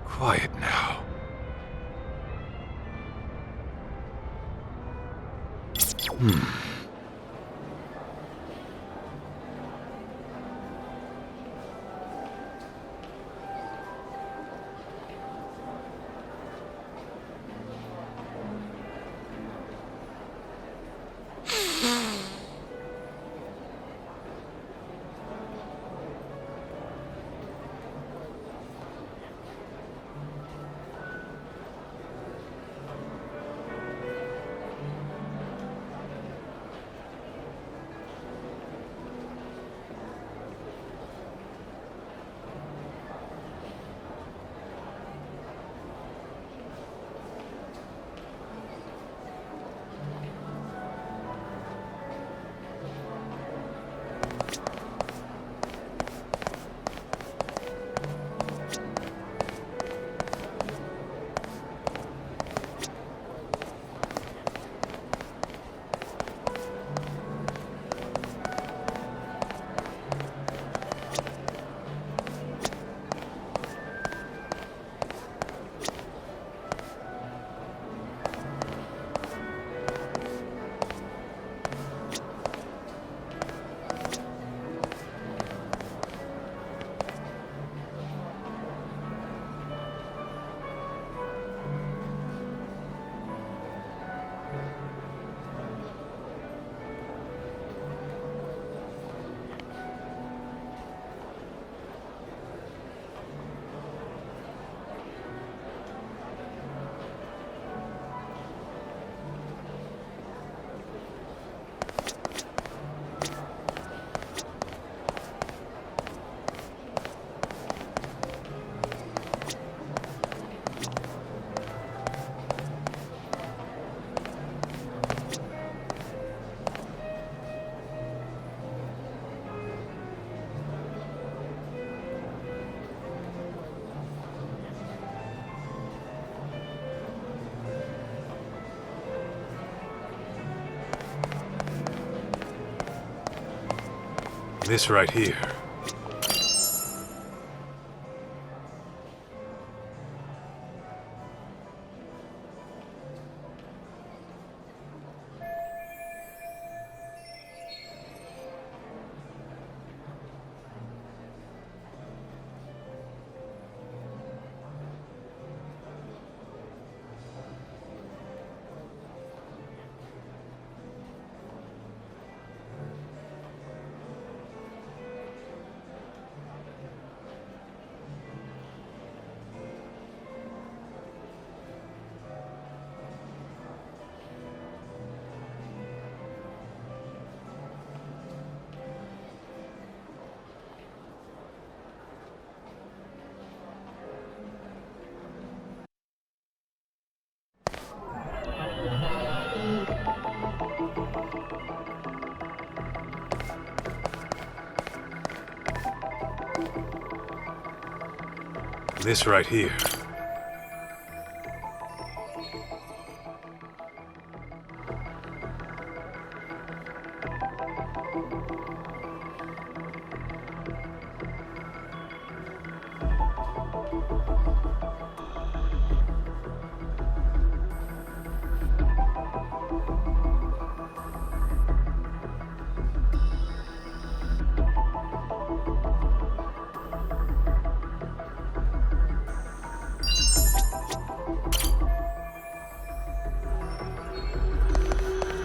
Quiet now. This right here. This right here.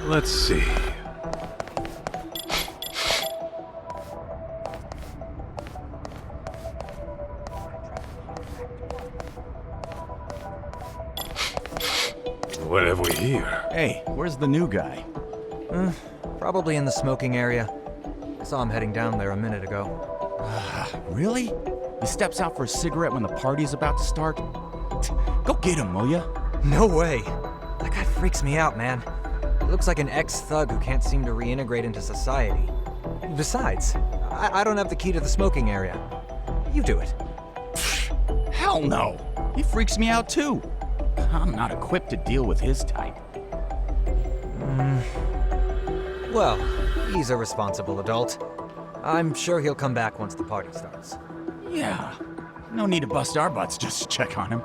Let's see. What have we here? Hey, where's the new guy? Probably in the smoking area. I saw him heading down there a minute ago. Really? He steps out for a cigarette when the party's about to start? Go get him, will ya? No way. That guy freaks me out, man. He looks like an ex-thug who can't seem to reintegrate into society. Besides, I don't have the key to the smoking area. You do it. Hell no! He freaks me out too. I'm not equipped to deal with his type. Well, he's a responsible adult. I'm sure he'll come back once the party starts. Yeah. No need to bust our butts just to check on him.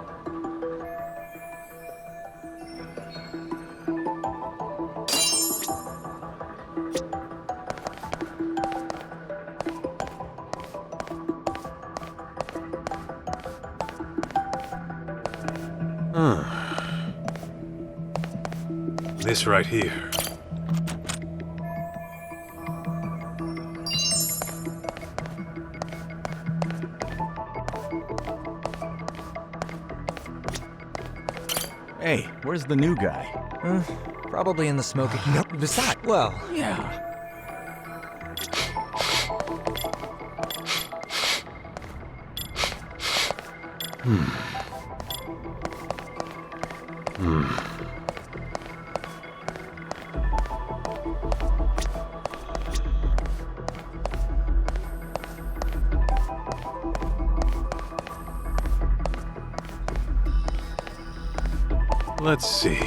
This right here. Hey, where's the new guy? Probably in the smoking... Nope, besides... Well... Yeah. Let's see.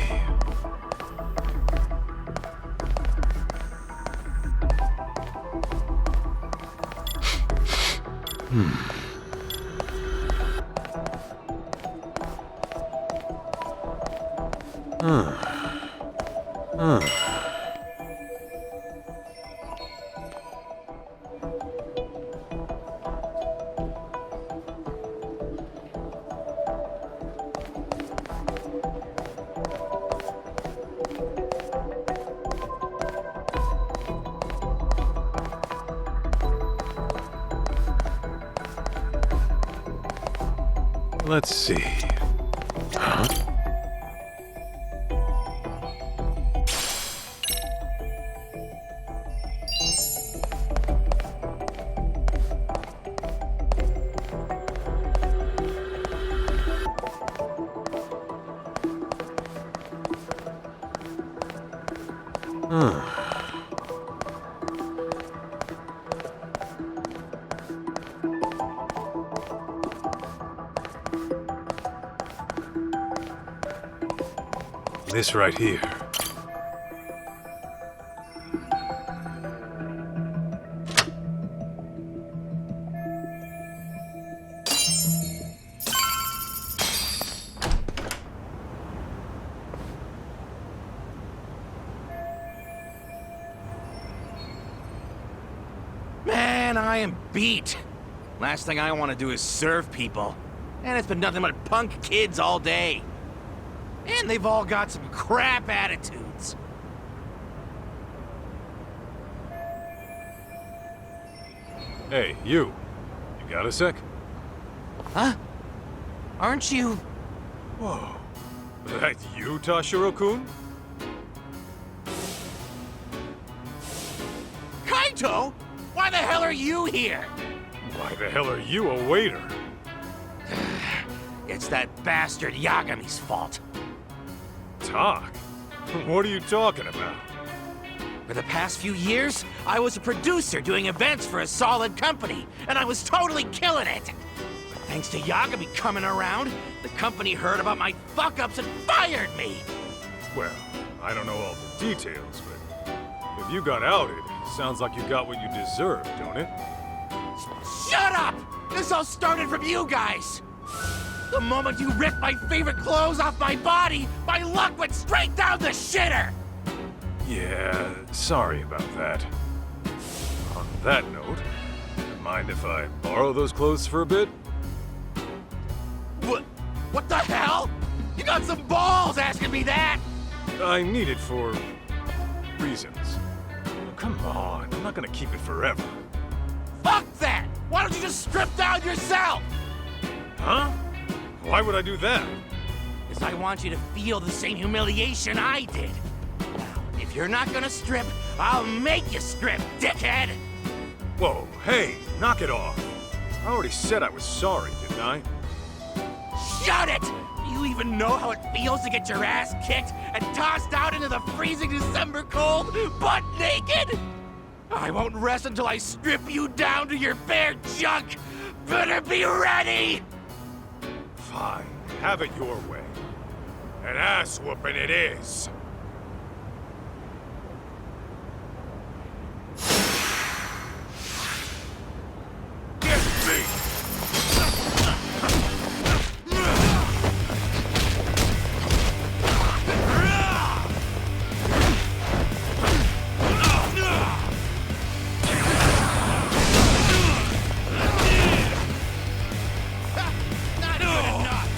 Let's see. Huh? This right here. Man, I am beat. Last thing I want to do is serve people. And it's been nothing but punk kids all day. And they've all got some crap attitudes. Hey, you. You got a sec? Huh? Aren't you... Whoa. That's you, Tashiro-kun? Kaito? Why the hell are you here? Why the hell are you a waiter? It's that bastard Yagami's fault. Talk? What are you talking about? For the past few years, I was a producer doing events for a solid company, and I was totally killing it. But thanks to Yagami coming around, the company heard about my fuck-ups and fired me. Well, I don't know all the details, but if you got outed, sounds like you got what you deserved, don't it? Shut up! This all started from you guys! The moment you ripped my favorite clothes off my body, my luck went straight down the shitter! Yeah, sorry about that. On that note, mind if I borrow those clothes for a bit? What the hell? You got some balls asking me that! I need it for... reasons. Come on, I'm not gonna keep it forever. Fuck that! Why don't you just strip down yourself? Huh? Why would I do that? Because I want you to feel the same humiliation I did. Now, if you're not gonna strip, I'll make you strip, dickhead! Whoa, hey, knock it off. I already said I was sorry, didn't I? Shut it! Do you even know how it feels to get your ass kicked and tossed out into the freezing December cold, butt naked? I won't rest until I strip you down to your bare junk! Better be ready! Fine, have it your way. An ass whooping it is. Get me! Not good enough!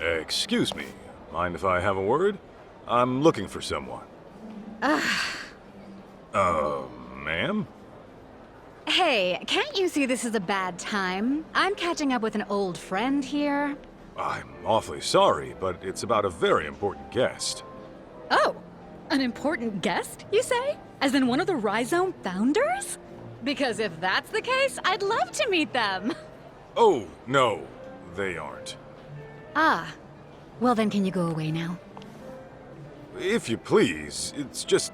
Excuse me. Mind if I have a word? I'm looking for someone. Ma'am? Hey, can't you see this is a bad time? I'm catching up with an old friend here. I'm awfully sorry, but it's about a very important guest. Oh, an important guest, you say? As in one of the Rhizome founders? Because if that's the case, I'd love to meet them. Oh, no, they aren't. Ah, well then can you go away now? If you please, it's just...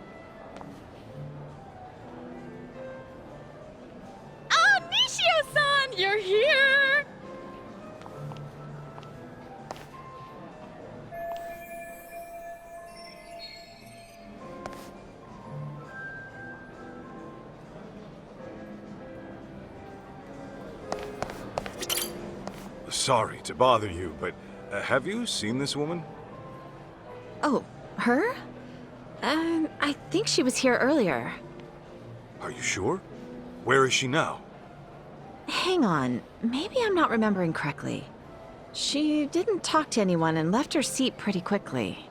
Ah, Nishio-san, you're here! Sorry to bother you, but have you seen this woman? Oh, her? I think she was here earlier. Are you sure? Where is she now? Hang on, maybe I'm not remembering correctly. She didn't talk to anyone and left her seat pretty quickly.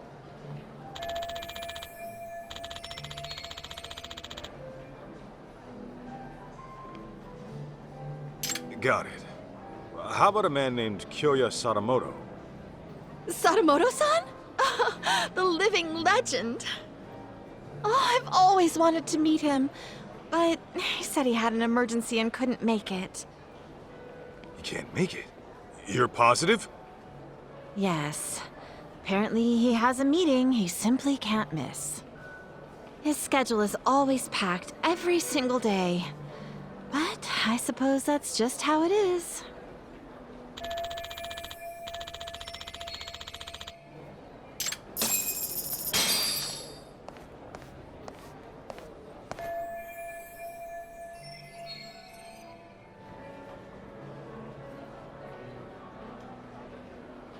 Got it. How about a man named Kyoya Sadamoto? Sadamoto-san? The living legend. Oh, I've always wanted to meet him. but he said he had an emergency and couldn't make it. You can't make it. You're positive? Yes. Apparently he has a meeting he simply can't miss. His schedule is always packed every single day. But I suppose that's just how it is.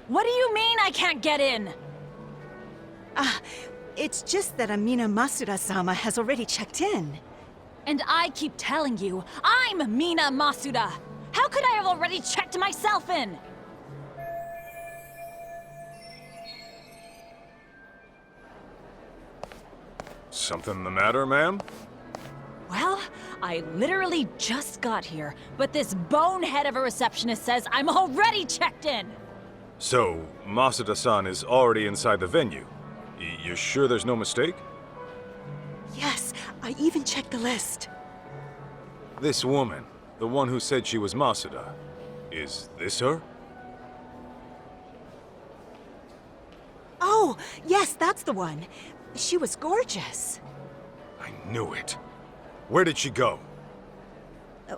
What do you mean I can't get in? It's just that Amina Masuda-sama has already checked in. And I keep telling you, I'm Mina Masuda! How could I have already checked myself in? Something the matter, ma'am? Well, I literally just got here, but this bonehead of a receptionist says I'm already checked in! So, Masuda-san is already inside the venue. You sure there's no mistake? Yes, I even checked the list. This woman, the one who said she was Masuda, is this her? Oh, yes, that's the one. She was gorgeous. I knew it. Where did she go?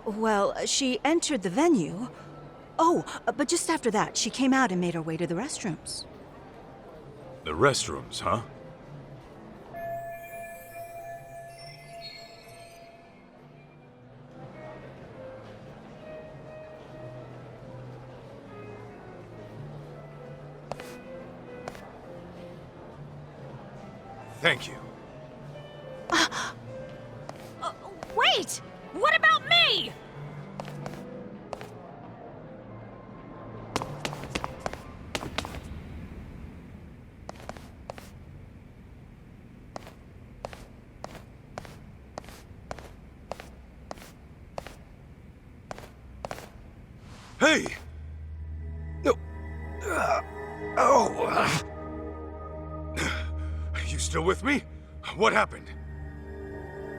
Well, she entered the venue. Oh, but just after that, she came out and made her way to the restrooms. The restrooms, huh? Thank you. Wait! What about me? Hey! No. You still with me? What happened?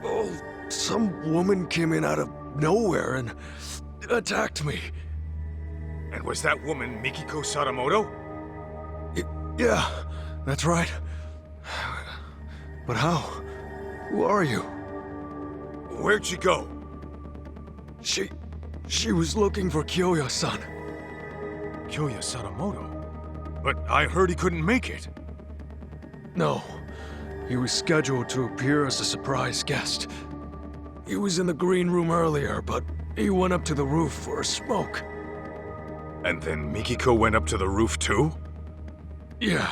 Oh, some woman came in out of nowhere and attacked me. And was that woman Mikiko Sadamoto? Yeah, that's right. But how? Who are you? Where'd she go? She was looking for Kyoya-san. Kyoya Sadamoto? But I heard he couldn't make it. No. He was scheduled to appear as a surprise guest. He was in the green room earlier, but he went up to the roof for a smoke. And then Mikiko went up to the roof too? Yeah.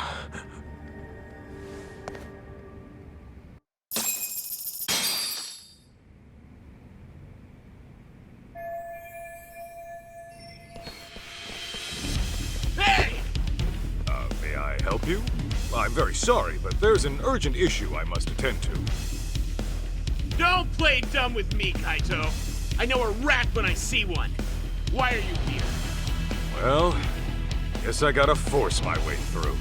May I help you? I'm very sorry, but there's an urgent issue I must attend to. Don't play dumb with me, Kaito. I know a rat when I see one. Why are you here? Well, guess I gotta force my way through.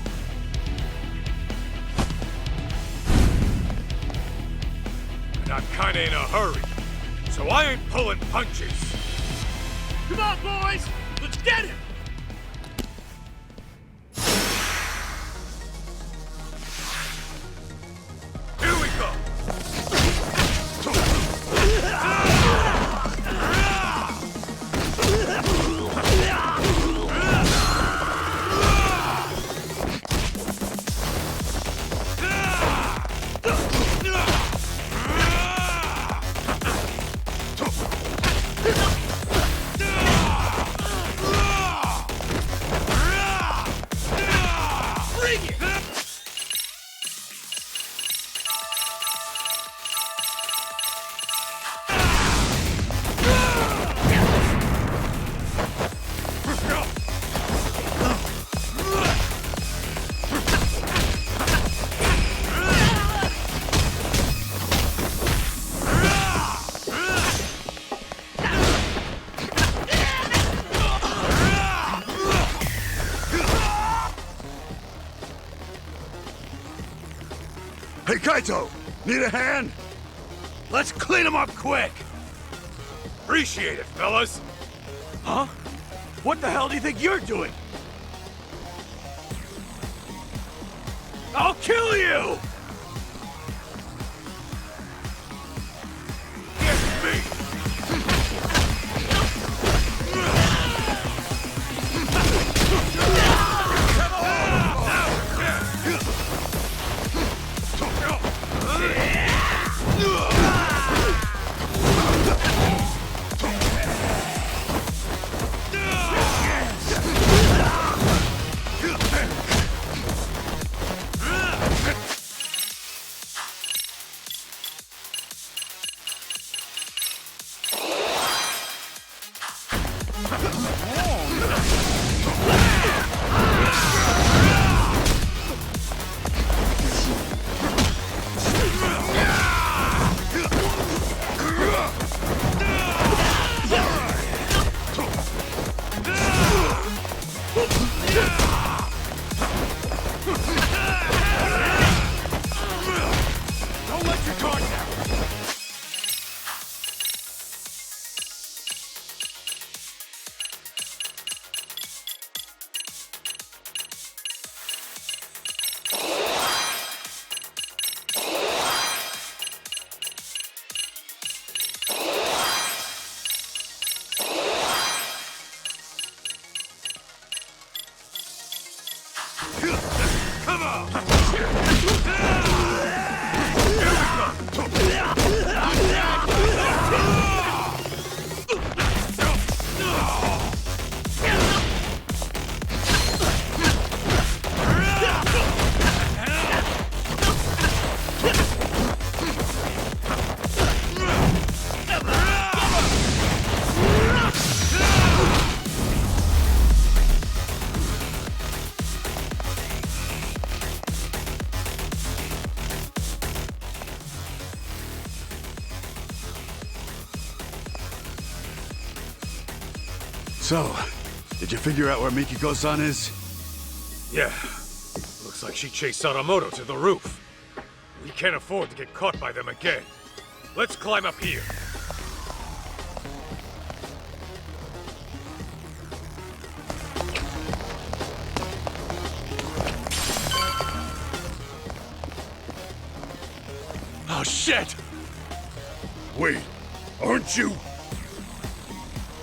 And I'm kinda in a hurry, so I ain't pulling punches. Come on, boys! Let's get him! Here we go! Bring it! Hey, Kaito! Need a hand? Let's clean them up quick! Appreciate it, fellas! Huh? What the hell do you think you're doing? I'll kill you! Get me! Don't let your guard down! Come on! So, did you figure out where Mikiko-san is? Yeah. Looks like she chased Sadamoto to the roof. We can't afford to get caught by them again. Let's climb up here. Oh, shit! Wait, aren't you?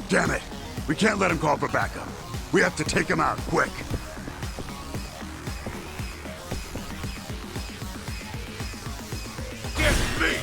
Damn it! We can't let him call for backup. We have to take him out, quick. Get me!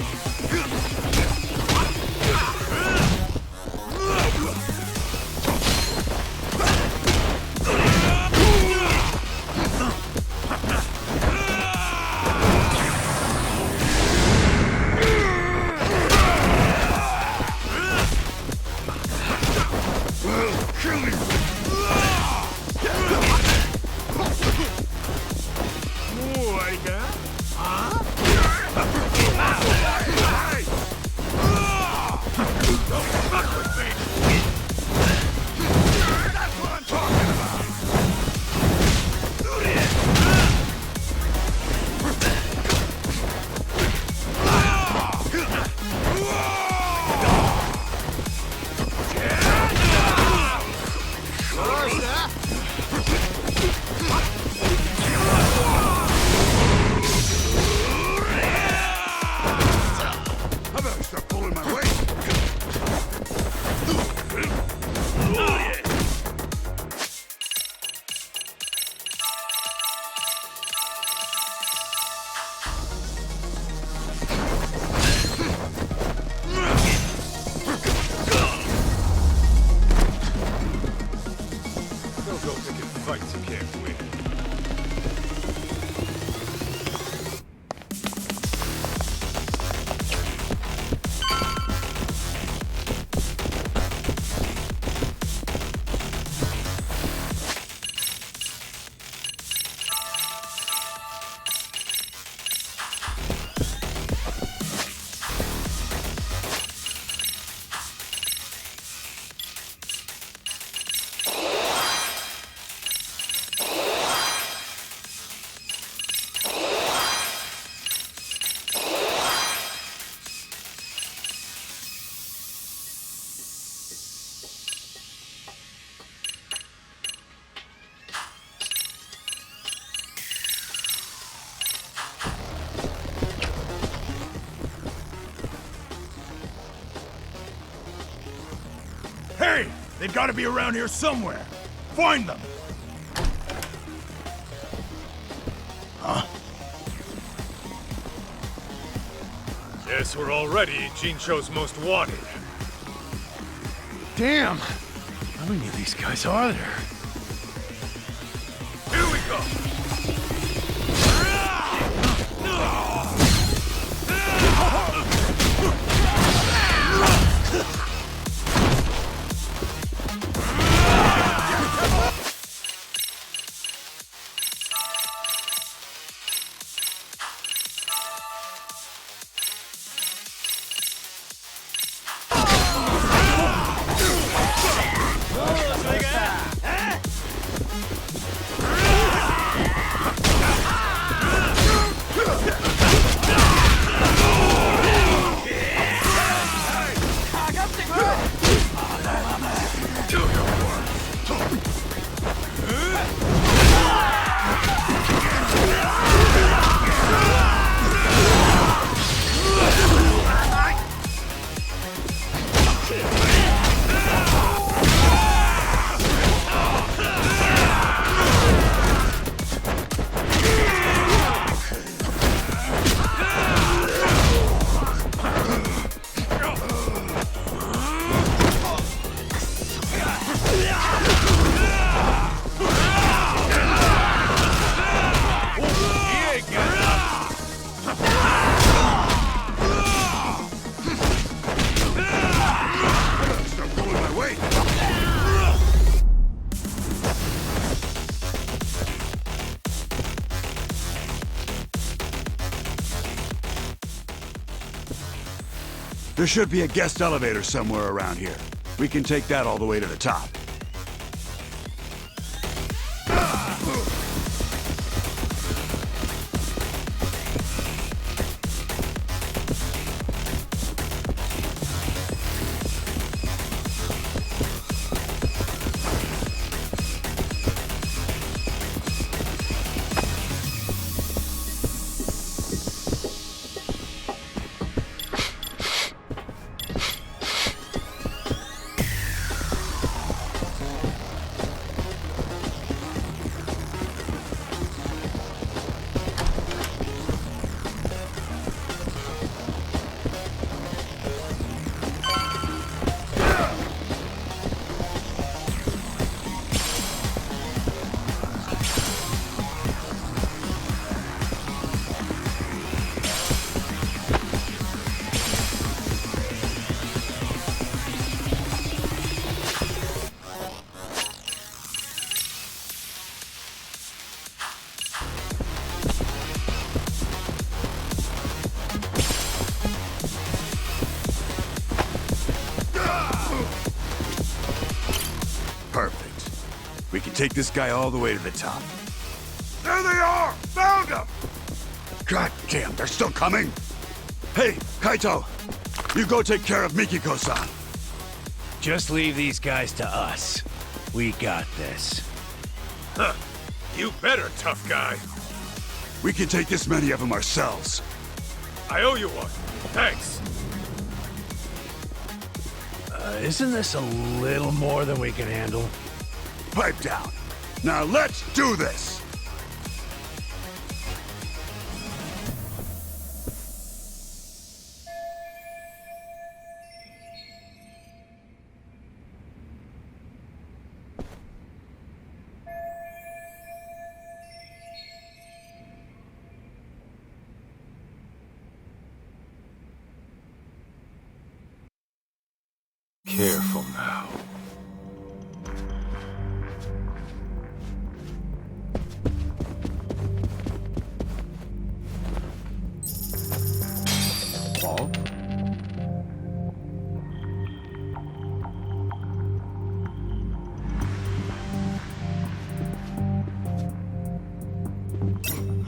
They gotta be around here somewhere. Find them! Huh? Guess we're already Jincho's most wanted. Damn! How many of these guys are there? Here we go! There should be a guest elevator somewhere around here. We can take that all the way to the top. We can take this guy all the way to the top. There they are! Found them! God damn, they're still coming! Hey, Kaito! You go take care of Mikiko-san. Just leave these guys to us. We got this. Huh. You better, tough guy. We can take this many of them ourselves. I owe you one. Thanks. Isn't this a little more than we can handle? Pipe down. Now let's do this! Careful now. Paul?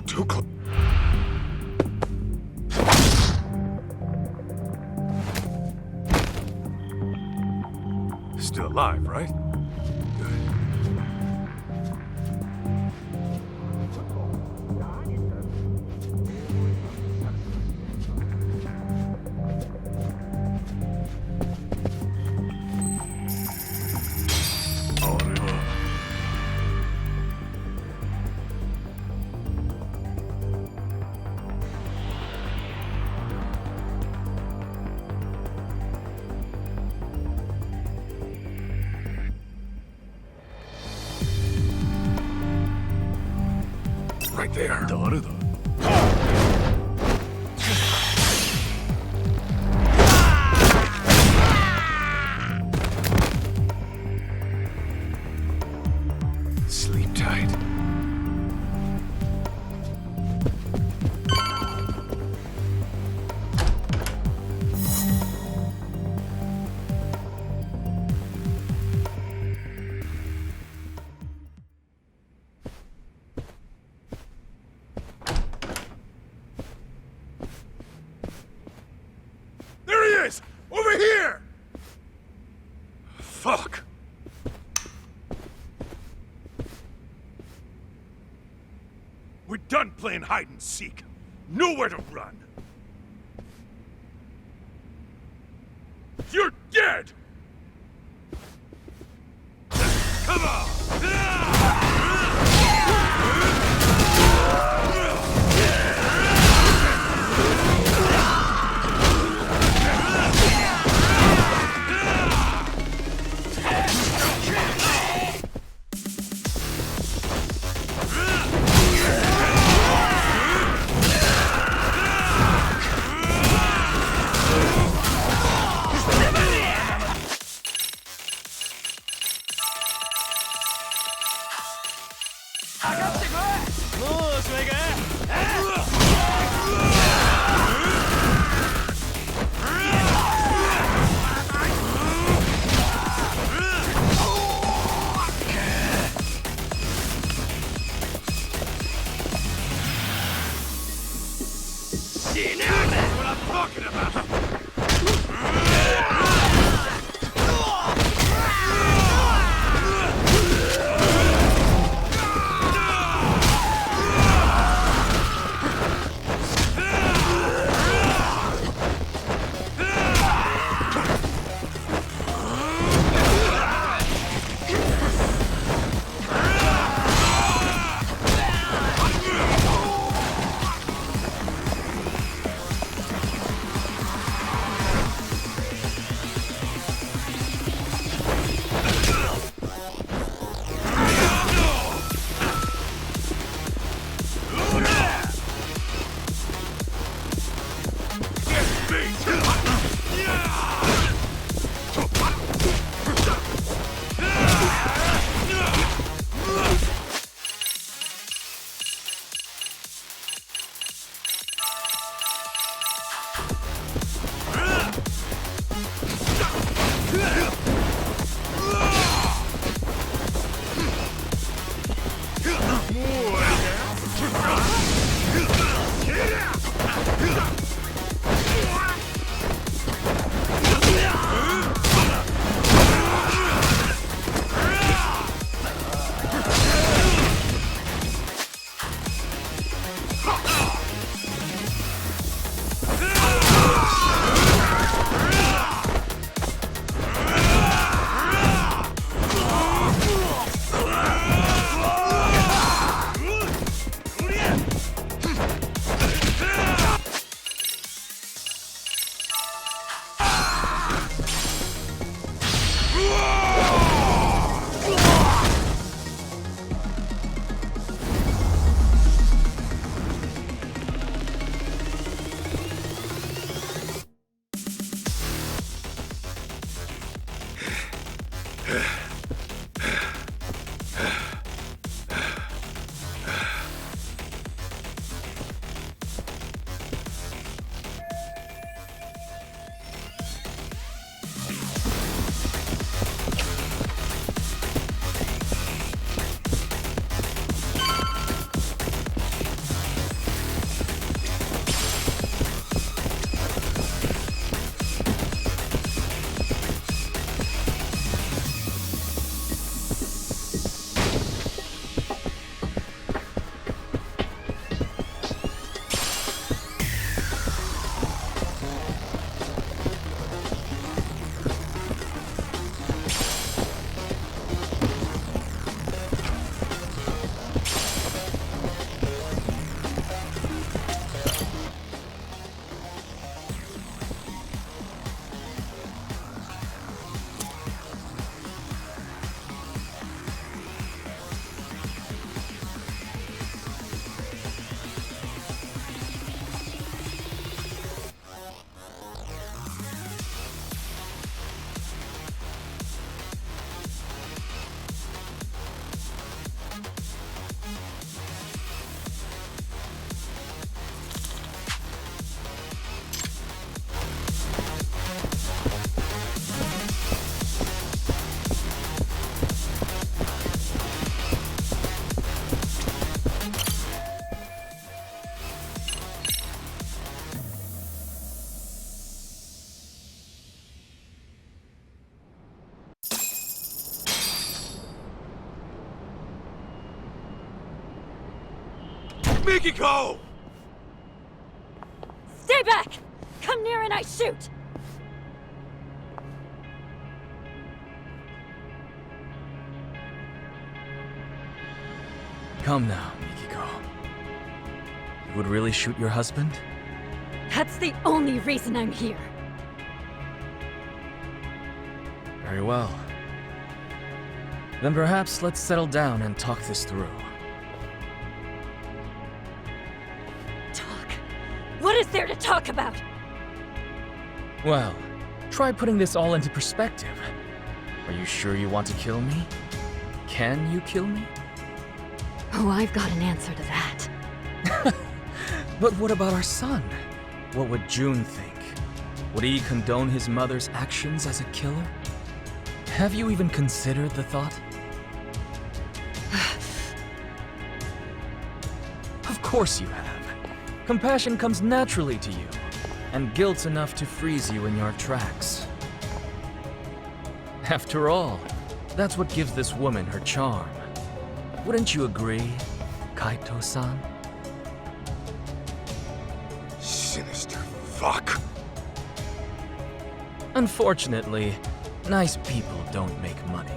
Too close. Still alive, right? right there. Sleep tight. There he is! Over here! Fuck! We're done playing hide and seek. Nowhere to run. You're dead! Come on! That's what I'm talking about! Mikiko! Stay back! Come near and I shoot! Come now, Mikiko. You would really shoot your husband? That's the only reason I'm here. Very well. Then perhaps let's settle down and talk this through. Talk? What is there to talk about? Well, try putting this all into perspective. Are you sure you want to kill me? Can you kill me? Oh, I've got an answer to that. But what about our son? What would June think? Would he condone his mother's actions as a killer? Have you even considered the thought? Of course you have. Compassion comes naturally to you, and guilt's enough to freeze you in your tracks. After all, that's what gives this woman her charm. Wouldn't you agree, Kaito-san? Sinister fuck. Unfortunately, nice people don't make money.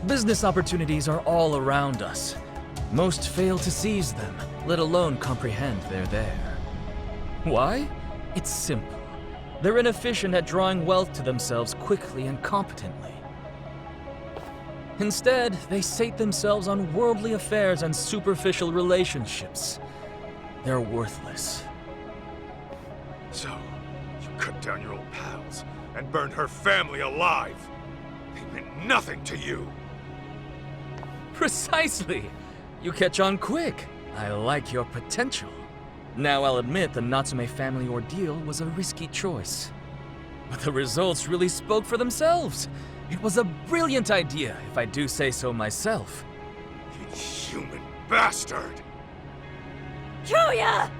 Business opportunities are all around us. Most fail to seize them, let alone comprehend they're there. Why? It's simple. They're inefficient at drawing wealth to themselves quickly and competently. Instead, they sate themselves on worldly affairs and superficial relationships. They're worthless. So, you cut down your old pals and burned her family alive. They meant nothing to you. Precisely! You catch on quick. I like your potential. Now I'll admit the Natsume family ordeal was a risky choice. But the results really spoke for themselves. It was a brilliant idea, if I do say so myself. Inhuman bastard! Julia!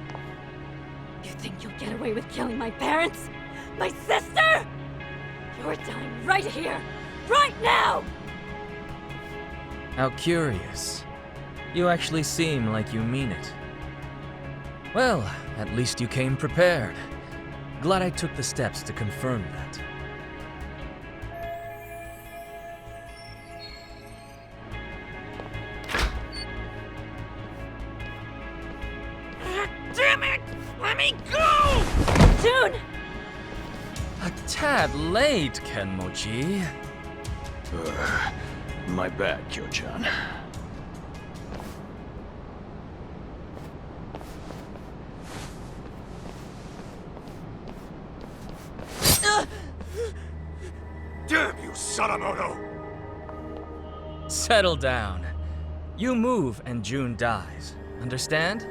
You think you'll get away with killing my parents? My sister? You're dying right here, right now! How curious. You actually seem like you mean it. Well, at least you came prepared. Glad I took the steps to confirm that. Damn it! Let me go! June! A tad late, Kenmochi. My bad, Kyo-chan. Damn you, Sadamoto! Settle down. You move and June dies. Understand?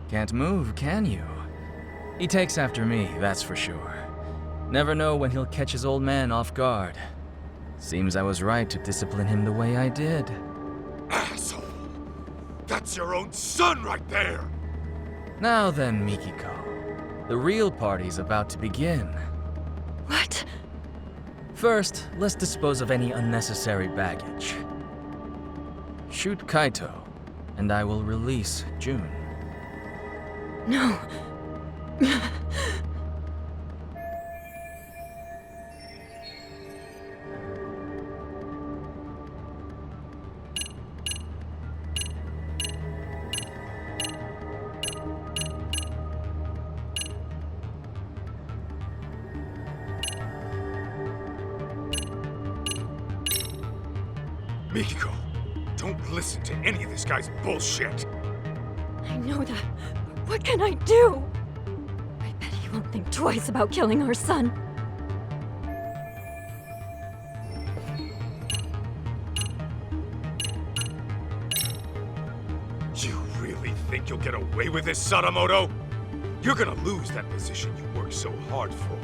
Can't move, can you? He takes after me, that's for sure. Never know when he'll catch his old man off guard. Seems I was right to discipline him the way I did. Asshole! That's your own son right there! Now then, Mikiko. The real party's about to begin. What? First, let's dispose of any unnecessary baggage. Shoot Kaito, and I will release June. No. Mikiko, don't listen to any of this guy's bullshit. I know that. What can I do? I bet he won't think twice about killing our son. You really think you'll get away with this, Sadamoto? You're gonna lose that position you worked so hard for.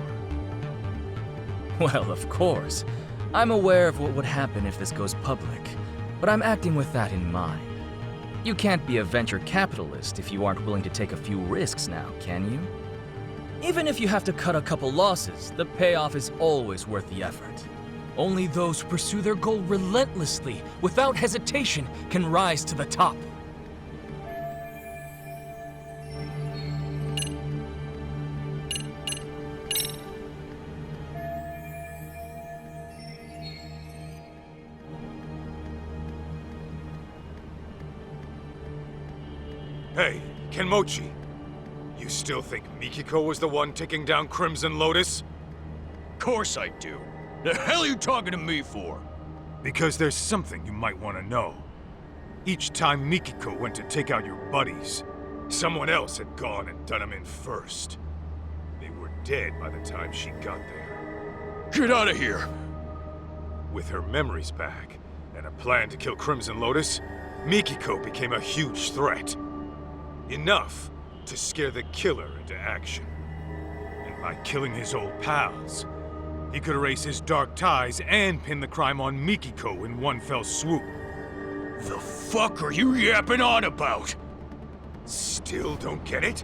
Well, of course. I'm aware of what would happen if this goes public, but I'm acting with that in mind. You can't be a venture capitalist if you aren't willing to take a few risks now, can you? Even if you have to cut a couple losses, the payoff is always worth the effort. Only those who pursue their goal relentlessly, without hesitation, can rise to the top. Hey, Kenmochi. You still think Mikiko was the one taking down Crimson Lotus? Course I do. The hell are you talking to me for? Because there's something you might want to know. Each time Mikiko went to take out your buddies, someone else had gone and done them in first. They were dead by the time she got there. Get out of here! With her memories back, and a plan to kill Crimson Lotus, Mikiko became a huge threat. Enough to scare the killer into action. And by killing his old pals, he could erase his dark ties and pin the crime on Mikiko in one fell swoop. The fuck are you yapping on about? Still don't get it?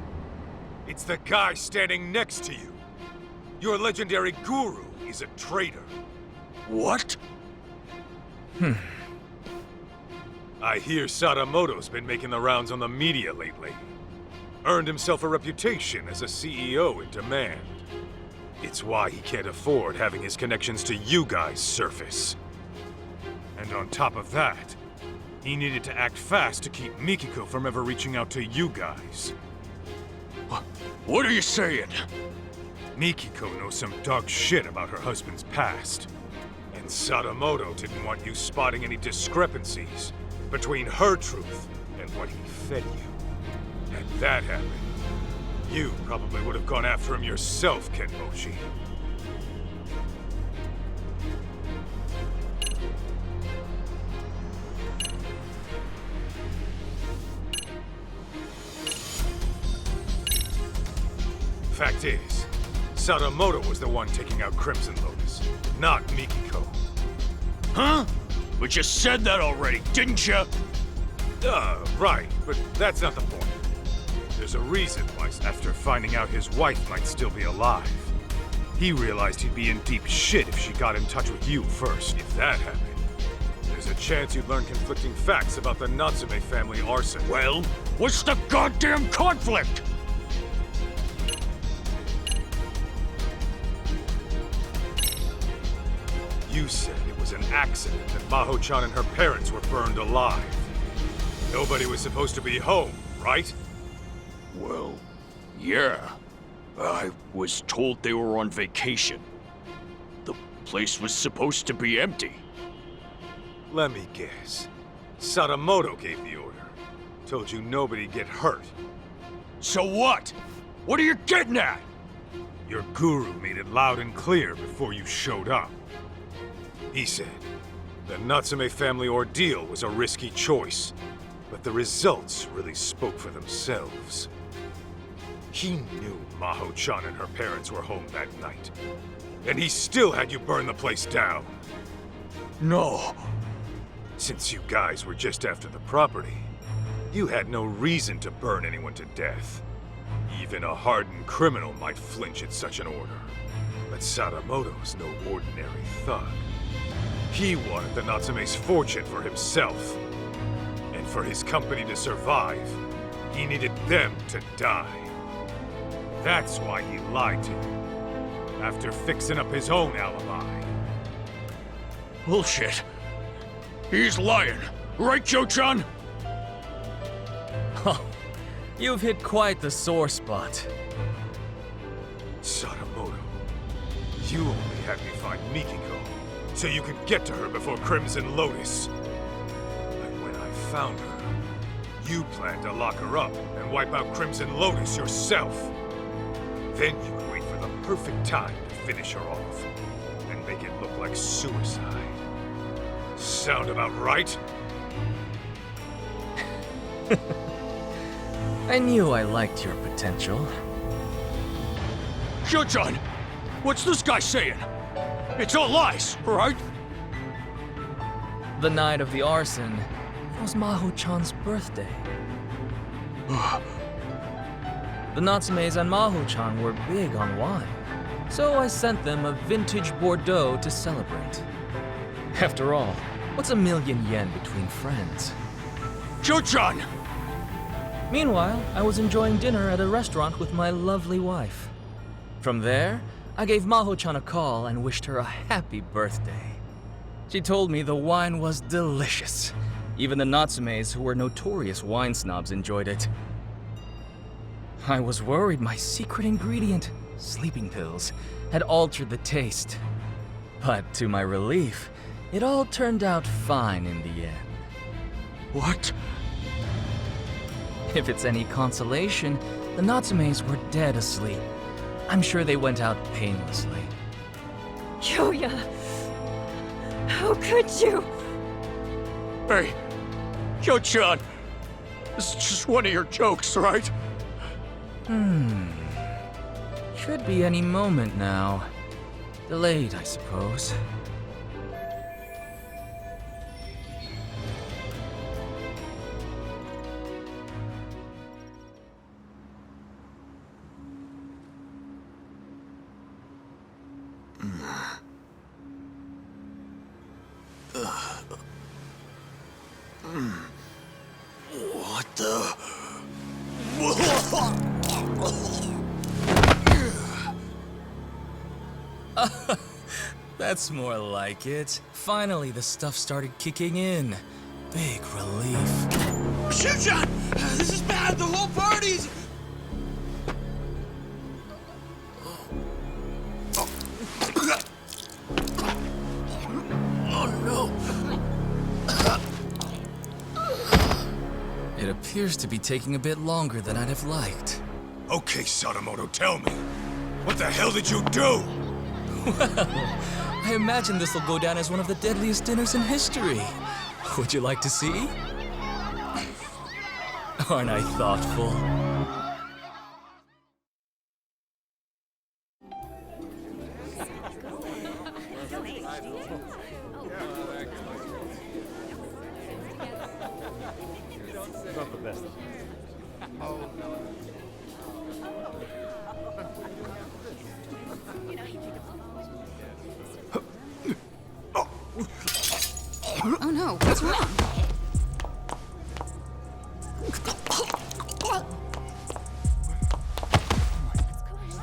It's the guy standing next to you. Your legendary guru is a traitor. What? I hear Sadamoto's been making the rounds on the media lately. Earned himself a reputation as a CEO in demand. It's why he can't afford having his connections to you guys surface. And on top of that, he needed to act fast to keep Mikiko from ever reaching out to you guys. What are you saying? Mikiko knows some dark shit about her husband's past. And Sadamoto didn't want you spotting any discrepancies between her truth and what he fed you. Had that happened, you probably would have gone after him yourself, Kenmochi. Fact is, Sadamoto was the one taking out Crimson Lotus, not Mikiko. Huh? But you said that already, didn't you? Right, but that's not the point. There's a reason why, after finding out his wife might still be alive, he realized he'd be in deep shit if she got in touch with you first. If that happened, there's a chance you'd learn conflicting facts about the Natsume family arson. Well, what's the goddamn conflict? You said it was an accident that Maho-chan and her parents were burned alive. Nobody was supposed to be home, right? Well, yeah. I was told they were on vacation. The place was supposed to be empty. Let me guess. Sadamoto gave the order. Told you nobody get hurt. So what? What are you getting at? Your guru made it loud and clear before you showed up. He said the Natsume family ordeal was a risky choice, but the results really spoke for themselves. He knew Maho-chan and her parents were home that night, and he still had you burn the place down. No. Since you guys were just after the property, you had no reason to burn anyone to death. Even a hardened criminal might flinch at such an order. But Sadamoto's no ordinary thug. He wanted the Natsume's fortune for himself. And for his company to survive, he needed them to die. That's why he lied to you, after fixing up his own alibi. Bullshit. He's lying. Right, Joe-chan? Huh. You've hit quite the sore spot. Sadamoto, you only had me find Mikiko, so you could get to her before Crimson Lotus. But when I found her, you planned to lock her up and wipe out Crimson Lotus yourself. Then you would wait for the perfect time to finish her off, and make it look like suicide. Sound about right? I knew I liked your potential. Joe-chan, what's this guy saying? It's all lies, right? The night of the arson was Maho-chan's birthday. The Natsumes and Maho-chan were big on wine. So I sent them a vintage Bordeaux to celebrate. After all, what's $1,000,000 between friends? Joe-chan! Meanwhile, I was enjoying dinner at a restaurant with my lovely wife. From there, I gave Maho-chan a call and wished her a happy birthday. She told me the wine was delicious. Even the Natsumes, who were notorious wine snobs, enjoyed it. I was worried my secret ingredient, sleeping pills, had altered the taste. But to my relief, it all turned out fine in the end. What? If it's any consolation, the Natsumes were dead asleep. I'm sure they went out painlessly. Kyoya! How could you? Hey, Joe-chan! This is just one of your jokes, right? Should be any moment now. Delayed, I suppose. What the... That's more like it. Finally, the stuff started kicking in. Big relief. Shoot-chan! This is bad! The whole party's... Oh no! It appears to be taking a bit longer than I'd have liked. Okay, Sadamoto, tell me. What the hell did you do? Well, I imagine this will go down as one of the deadliest dinners in history. Would you like to see? Aren't I thoughtful? Not the best. Oh no, what's wrong?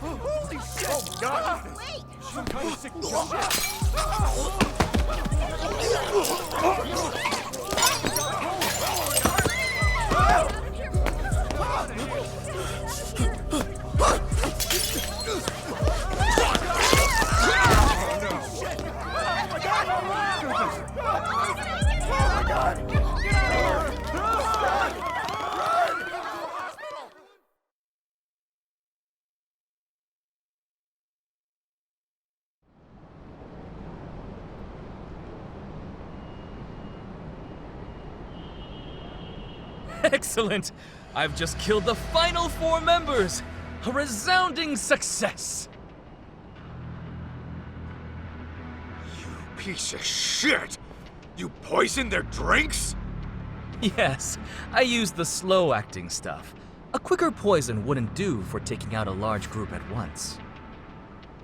Holy shit! Oh, God! Wait! Some kind of sick Excellent! I've just killed the final 4 members! A resounding success! Piece of shit! You poisoned their drinks? Yes, I used the slow-acting stuff. A quicker poison wouldn't do for taking out a large group at once.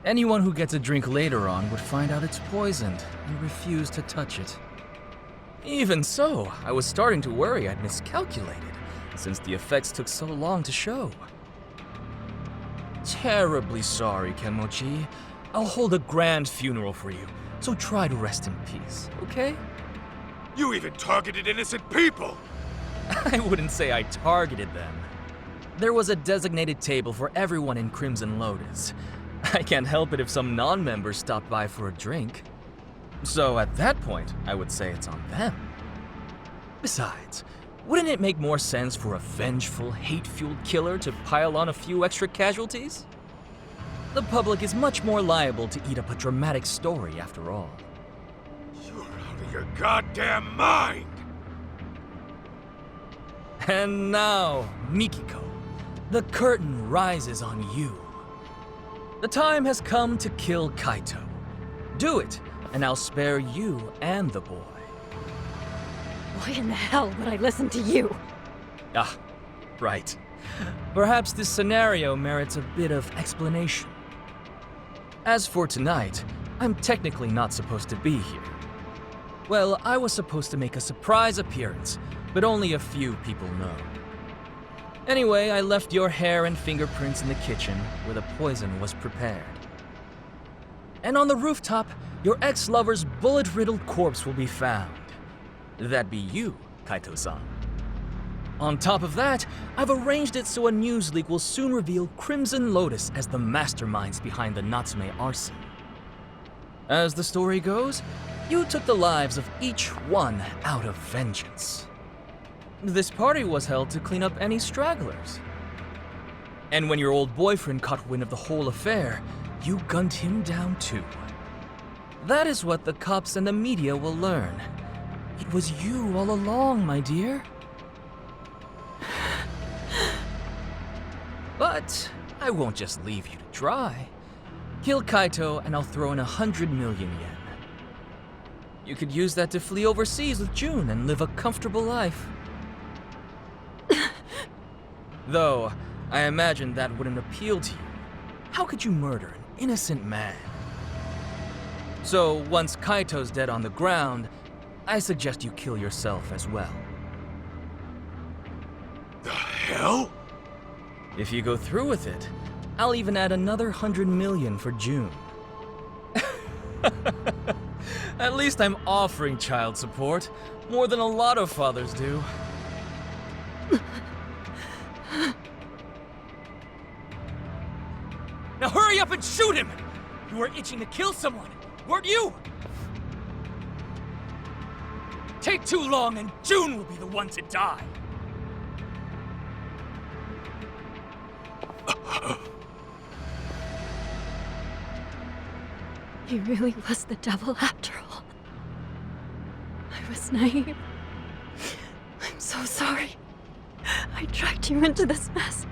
Anyone who gets a drink later on would find out it's poisoned and refuse to touch it. Even so, I was starting to worry I'd miscalculated, since the effects took so long to show. Terribly sorry, Kenmochi. I'll hold a grand funeral for you, so try to rest in peace, okay? You even targeted innocent people! I wouldn't say I targeted them. There was a designated table for everyone in Crimson Lotus. I can't help it if some non-members stop by for a drink. So at that point, I would say it's on them. Besides, wouldn't it make more sense for a vengeful, hate-fueled killer to pile on a few extra casualties? The public is much more liable to eat up a dramatic story after all. You're out of your goddamn mind! And now, Mikiko, the curtain rises on you. The time has come to kill Kaito. Do it, and I'll spare you and the boy. Why in the hell would I listen to you? Ah, right. Perhaps this scenario merits a bit of explanation. As for tonight, I'm technically not supposed to be here. Well, I was supposed to make a surprise appearance, but only a few people know. Anyway, I left your hair and fingerprints in the kitchen where the poison was prepared. And on the rooftop, your ex-lover's bullet-riddled corpse will be found. That'd be you, Kaito-san. On top of that, I've arranged it so a news leak will soon reveal Crimson Lotus as the masterminds behind the Natsume arson. As the story goes, you took the lives of each one out of vengeance. This party was held to clean up any stragglers. And when your old boyfriend caught wind of the whole affair, you gunned him down too. That is what the cops and the media will learn. It was you all along, my dear. But I won't just leave you to dry. Kill Kaito and I'll throw in 100 million yen. You could use that to flee overseas with June and live a comfortable life. Though, I imagine that wouldn't appeal to you. How could you murder an innocent man? So, once Kaito's dead on the ground, I suggest you kill yourself as well. The hell? If you go through with it, I'll even add another 100 million for June. At least I'm offering child support, more than a lot of fathers do. Now hurry up and shoot him! You were itching to kill someone, weren't you? Take too long and June will be the one to die. He really was the devil after all. I was naive. I'm so sorry. I dragged you into this mess.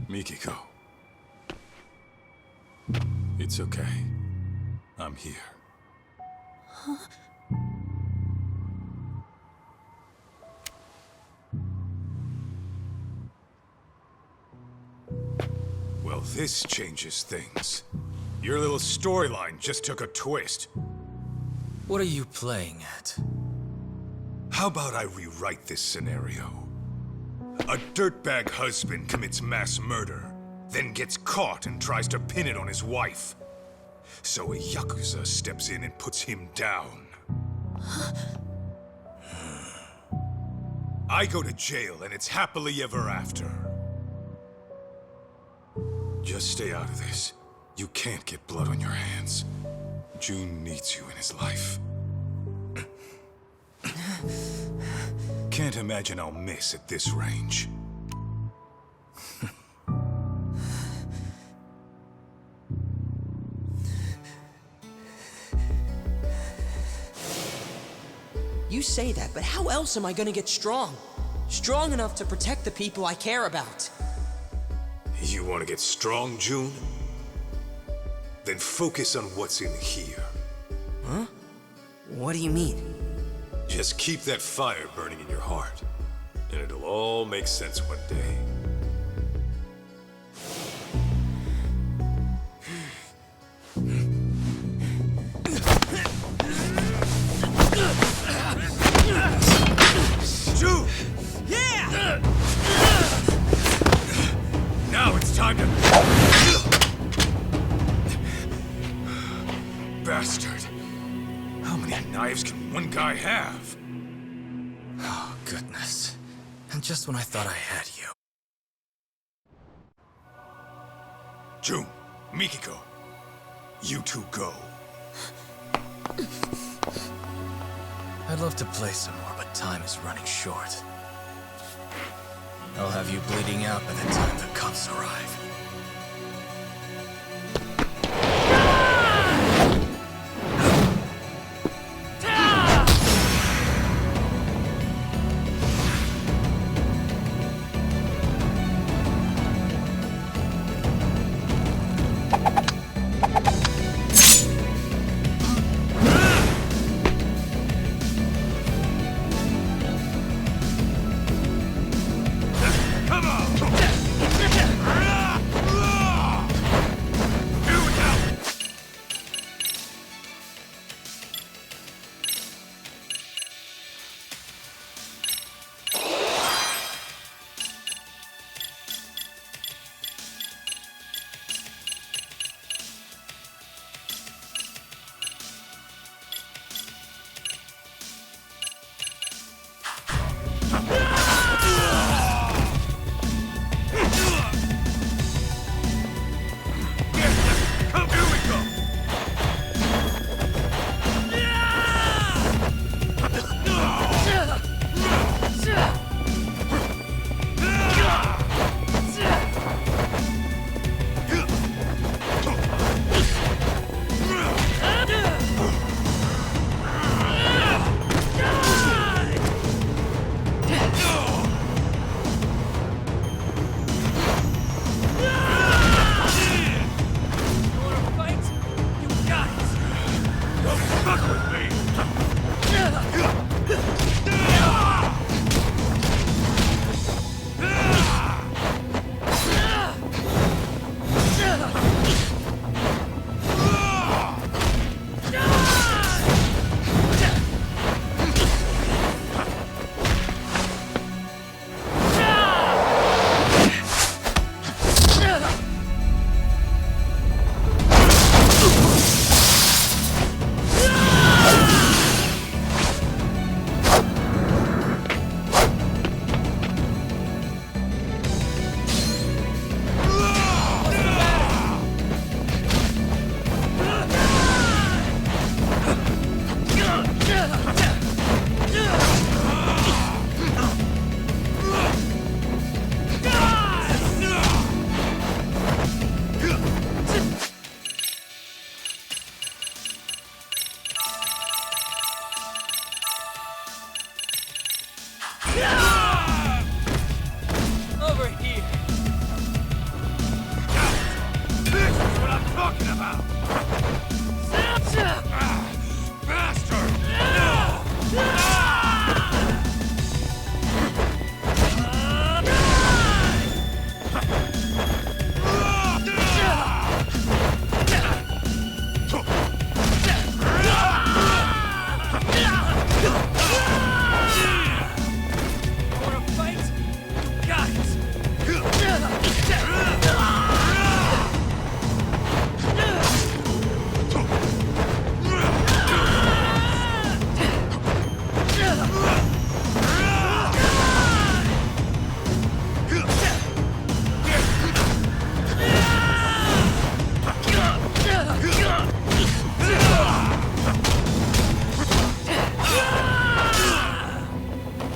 Mikiko. It's okay. I'm here. Huh? Well, this changes things. Your little storyline just took a twist. What are you playing at? How about I rewrite this scenario? A dirtbag husband commits mass murder, then gets caught and tries to pin it on his wife. So a Yakuza steps in and puts him down. I go to jail and it's happily ever after. Just stay out of this. You can't get blood on your hands. June needs you in his life. Can't imagine I'll miss at this range. You say that, but how else am I gonna get strong? Strong enough to protect the people I care about. You want to get strong, June? Then focus on what's in here. Huh? What do you mean? Just keep that fire burning in your heart, and it'll all make sense one day. June! Yeah! Now it's time to... Bastard. How many knives can one guy have? Oh, goodness. And just when I thought I had you. June, Mikiko, you two go. I'd love to play some more, but time is running short. I'll have you bleeding out by the time the cops arrive. talking about? Bastard!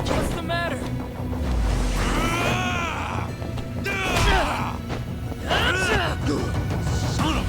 What's the matter? Son of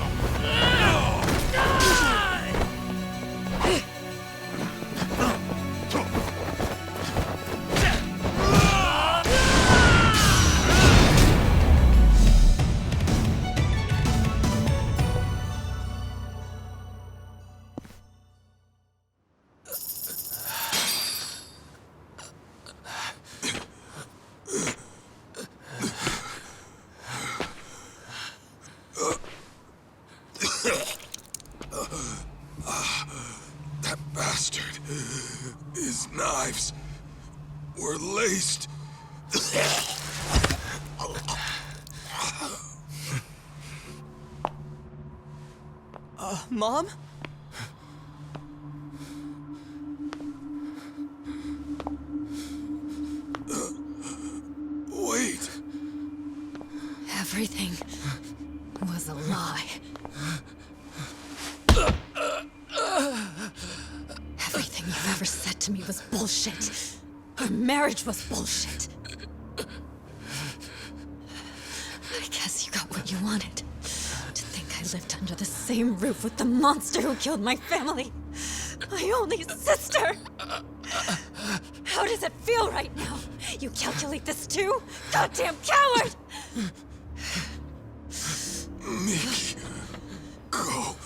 That bastard. His knives were laced. Mom? Wait. Everything was a lie. Everything you've ever said to me was bullshit. Our marriage was bullshit. I guess you got what you wanted. To think I lived under the same roof with the monster who killed my family. My only sister! How does it feel right now? You calculate this too? Goddamn coward! Miki, go.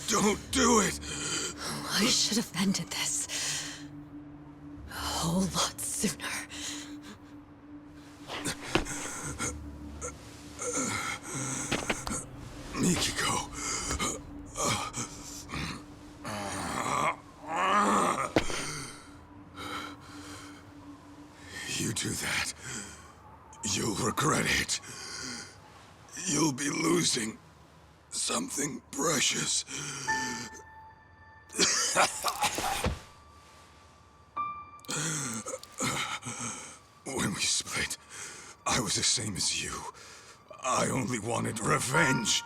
Don't do it. I should have ended this a whole lot sooner. Mikiko. You do that, you'll regret it. You'll be losing something precious. When we split, I was the same as you. I only wanted revenge.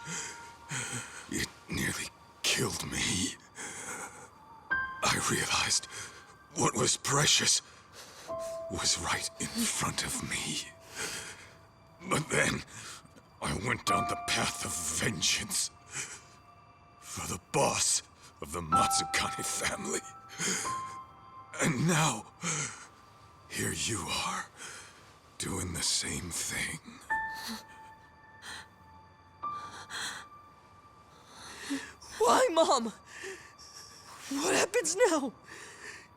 It nearly killed me. I realized what was precious was right in front of me. But then, I went down the path of vengeance. For the boss of the Matsukane family. And now, here you are, doing the same thing. Why, Mom? What happens now?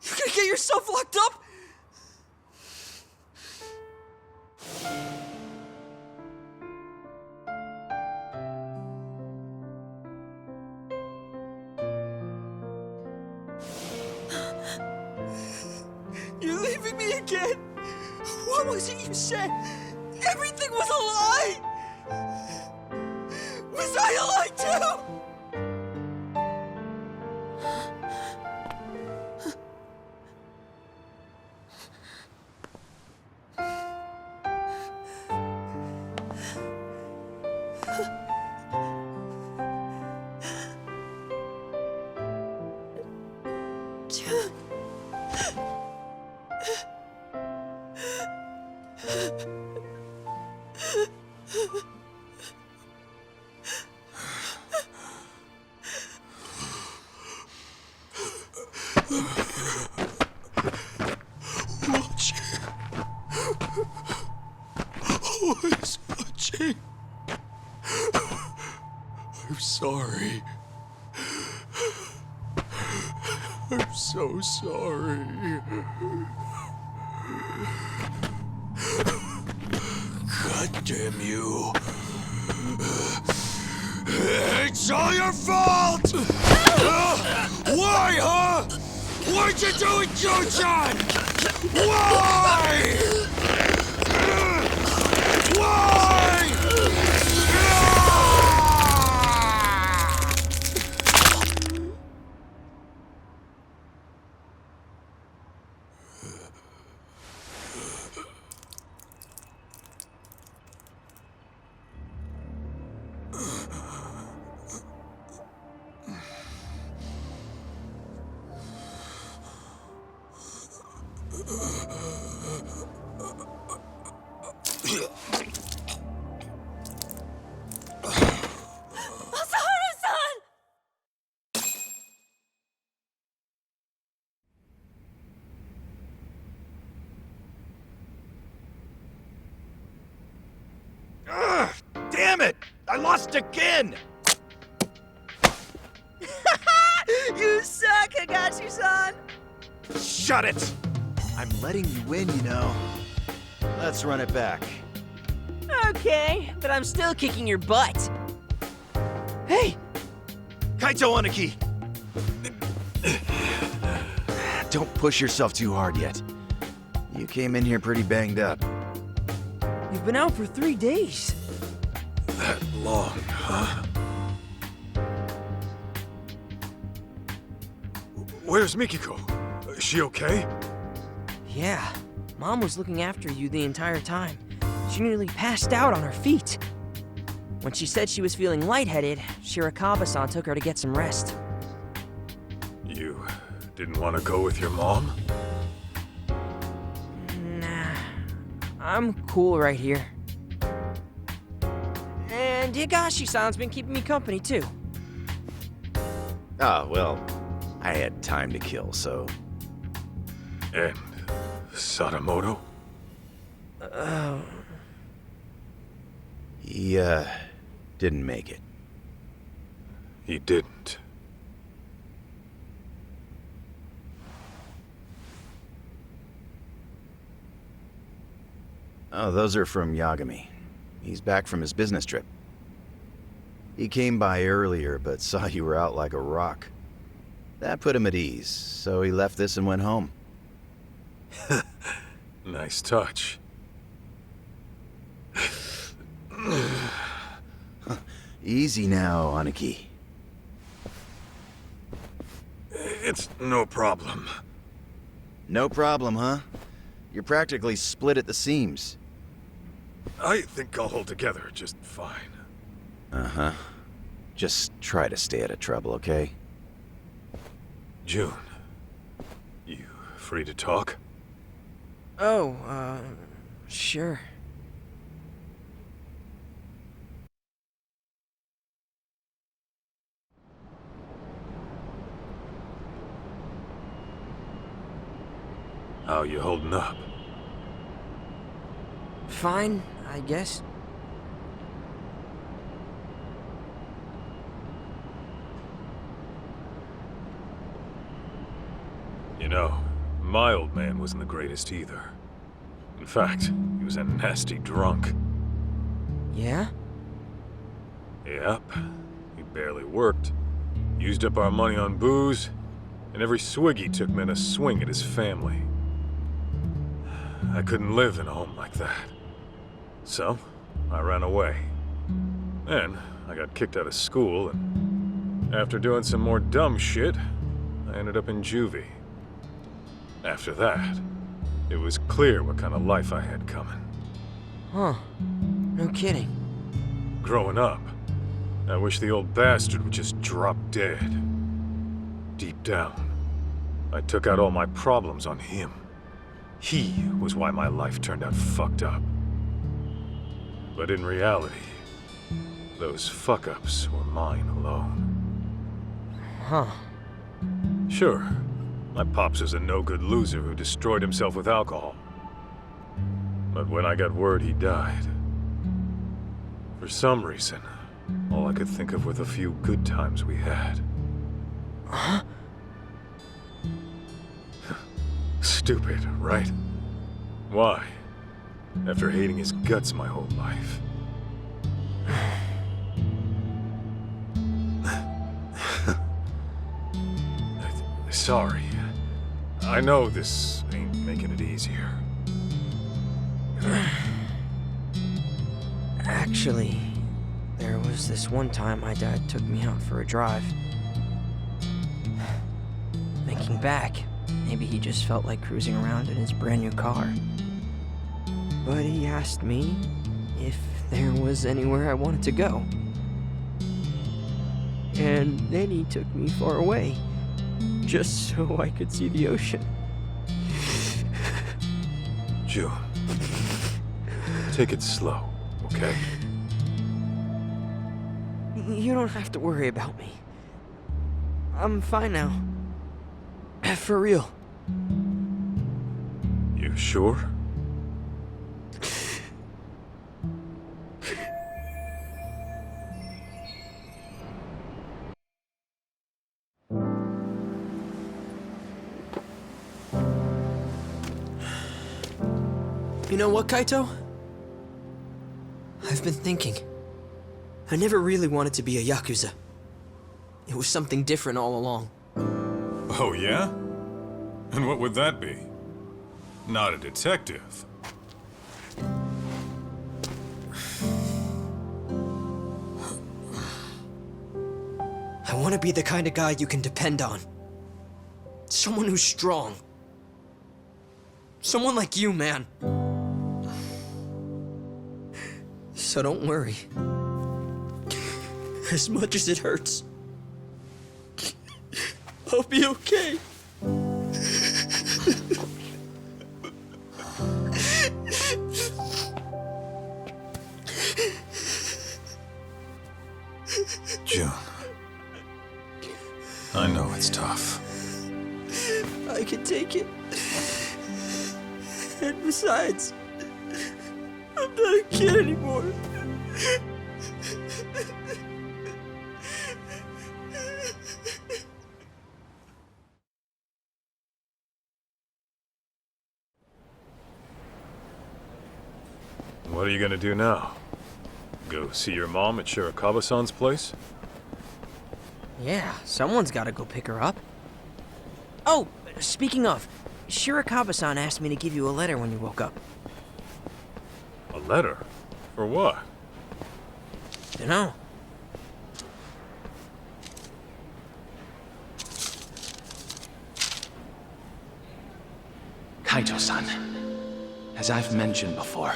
You gonna get yourself locked up? You're leaving me again? What was it you said? Everything was a lie! Was I a lie too? Watching. Always watching. I sorry. I'm so sorry. God damn you. It's all your fault! Why, huh? What'd you do with Joe-chan? Why? Why? Damn it! I lost again! You suck, Higashi-san! Shut it! I'm letting you win, you know. Let's run it back. Okay, but I'm still kicking your butt. Hey! Kaito Aniki! Don't push yourself too hard yet. You came in here pretty banged up. You've been out for 3 days. That long, huh? Where's Mikiko? Is she okay? Yeah, Mom was looking after you the entire time. She nearly passed out on her feet. When she said she was feeling lightheaded, Shirakawa-san took her to get some rest. You didn't want to go with your mom? Nah, I'm cool right here. And Higashi-san's been keeping me company, too. Oh, well, I had time to kill, so... And Sadamoto? He, didn't make it. He didn't. Oh, those are from Yagami. He's back from his business trip. He came by earlier, but saw you were out like a rock. That put him at ease, so he left this and went home. Nice touch. Easy now, Aniki. It's no problem. No problem, huh? You're practically split at the seams. I think I'll hold together just fine. Uh-huh. Just try to stay out of trouble, okay? June, you free to talk? Oh, sure. How you holding up? Fine, I guess. You know, my old man wasn't the greatest either. In fact, he was a nasty drunk. Yeah? Yep. He barely worked. Used up our money on booze, and every swig he took meant a swing at his family. I couldn't live in a home like that. So, I ran away. Then, I got kicked out of school, and after doing some more dumb shit, I ended up in juvie. After that, it was clear what kind of life I had coming. Huh. No kidding. Growing up, I wish the old bastard would just drop dead. Deep down, I took out all my problems on him. He was why my life turned out fucked up. But in reality, those fuck-ups were mine alone. Huh. Sure, my pops was a no-good loser who destroyed himself with alcohol. But when I got word he died, for some reason, All I could think of were the few good times we had. Huh? Stupid, right? Why? After hating his guts my whole life. Sorry. I know this ain't making it easier. Actually, there was this one time my dad took me out for a drive. Thinking back, maybe he just felt like cruising around in his brand new car. But he asked me if there was anywhere I wanted to go. And then he took me far away, just so I could see the ocean. June, take it slow, okay? You don't have to worry about me. I'm fine now. For real. You sure? You know what, Kaito? I've been thinking. I never really wanted to be a Yakuza. It was something different all along. Oh, yeah? And what would that be? Not a detective. I want to be the kind of guy you can depend on. Someone who's strong. Someone like you, man. So don't worry. As much as it hurts, I'll be okay. June. I know it's tough. I can take it. And besides, I'm not a kid anymore. What are you gonna do now? Go see your mom at Shirakawa-san's place? Yeah, someone's gotta go pick her up. Oh, speaking of, Shirakawa-san asked me to give you a letter when you woke up. A letter? For what? Dunno. Kaito-san, as I've mentioned before,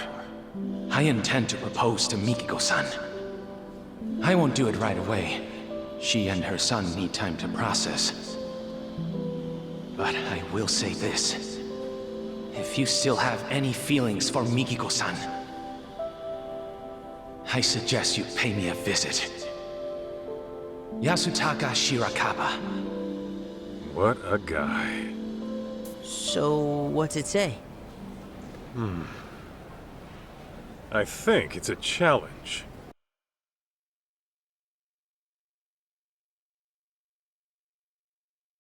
I intend to propose to Mikiko-san. I won't do it right away. She and her son need time to process. But I will say this. If you still have any feelings for Mikiko-san, I suggest you pay me a visit. Yasutaka Shirakawa. What a guy. So, what's it say? I think it's a challenge.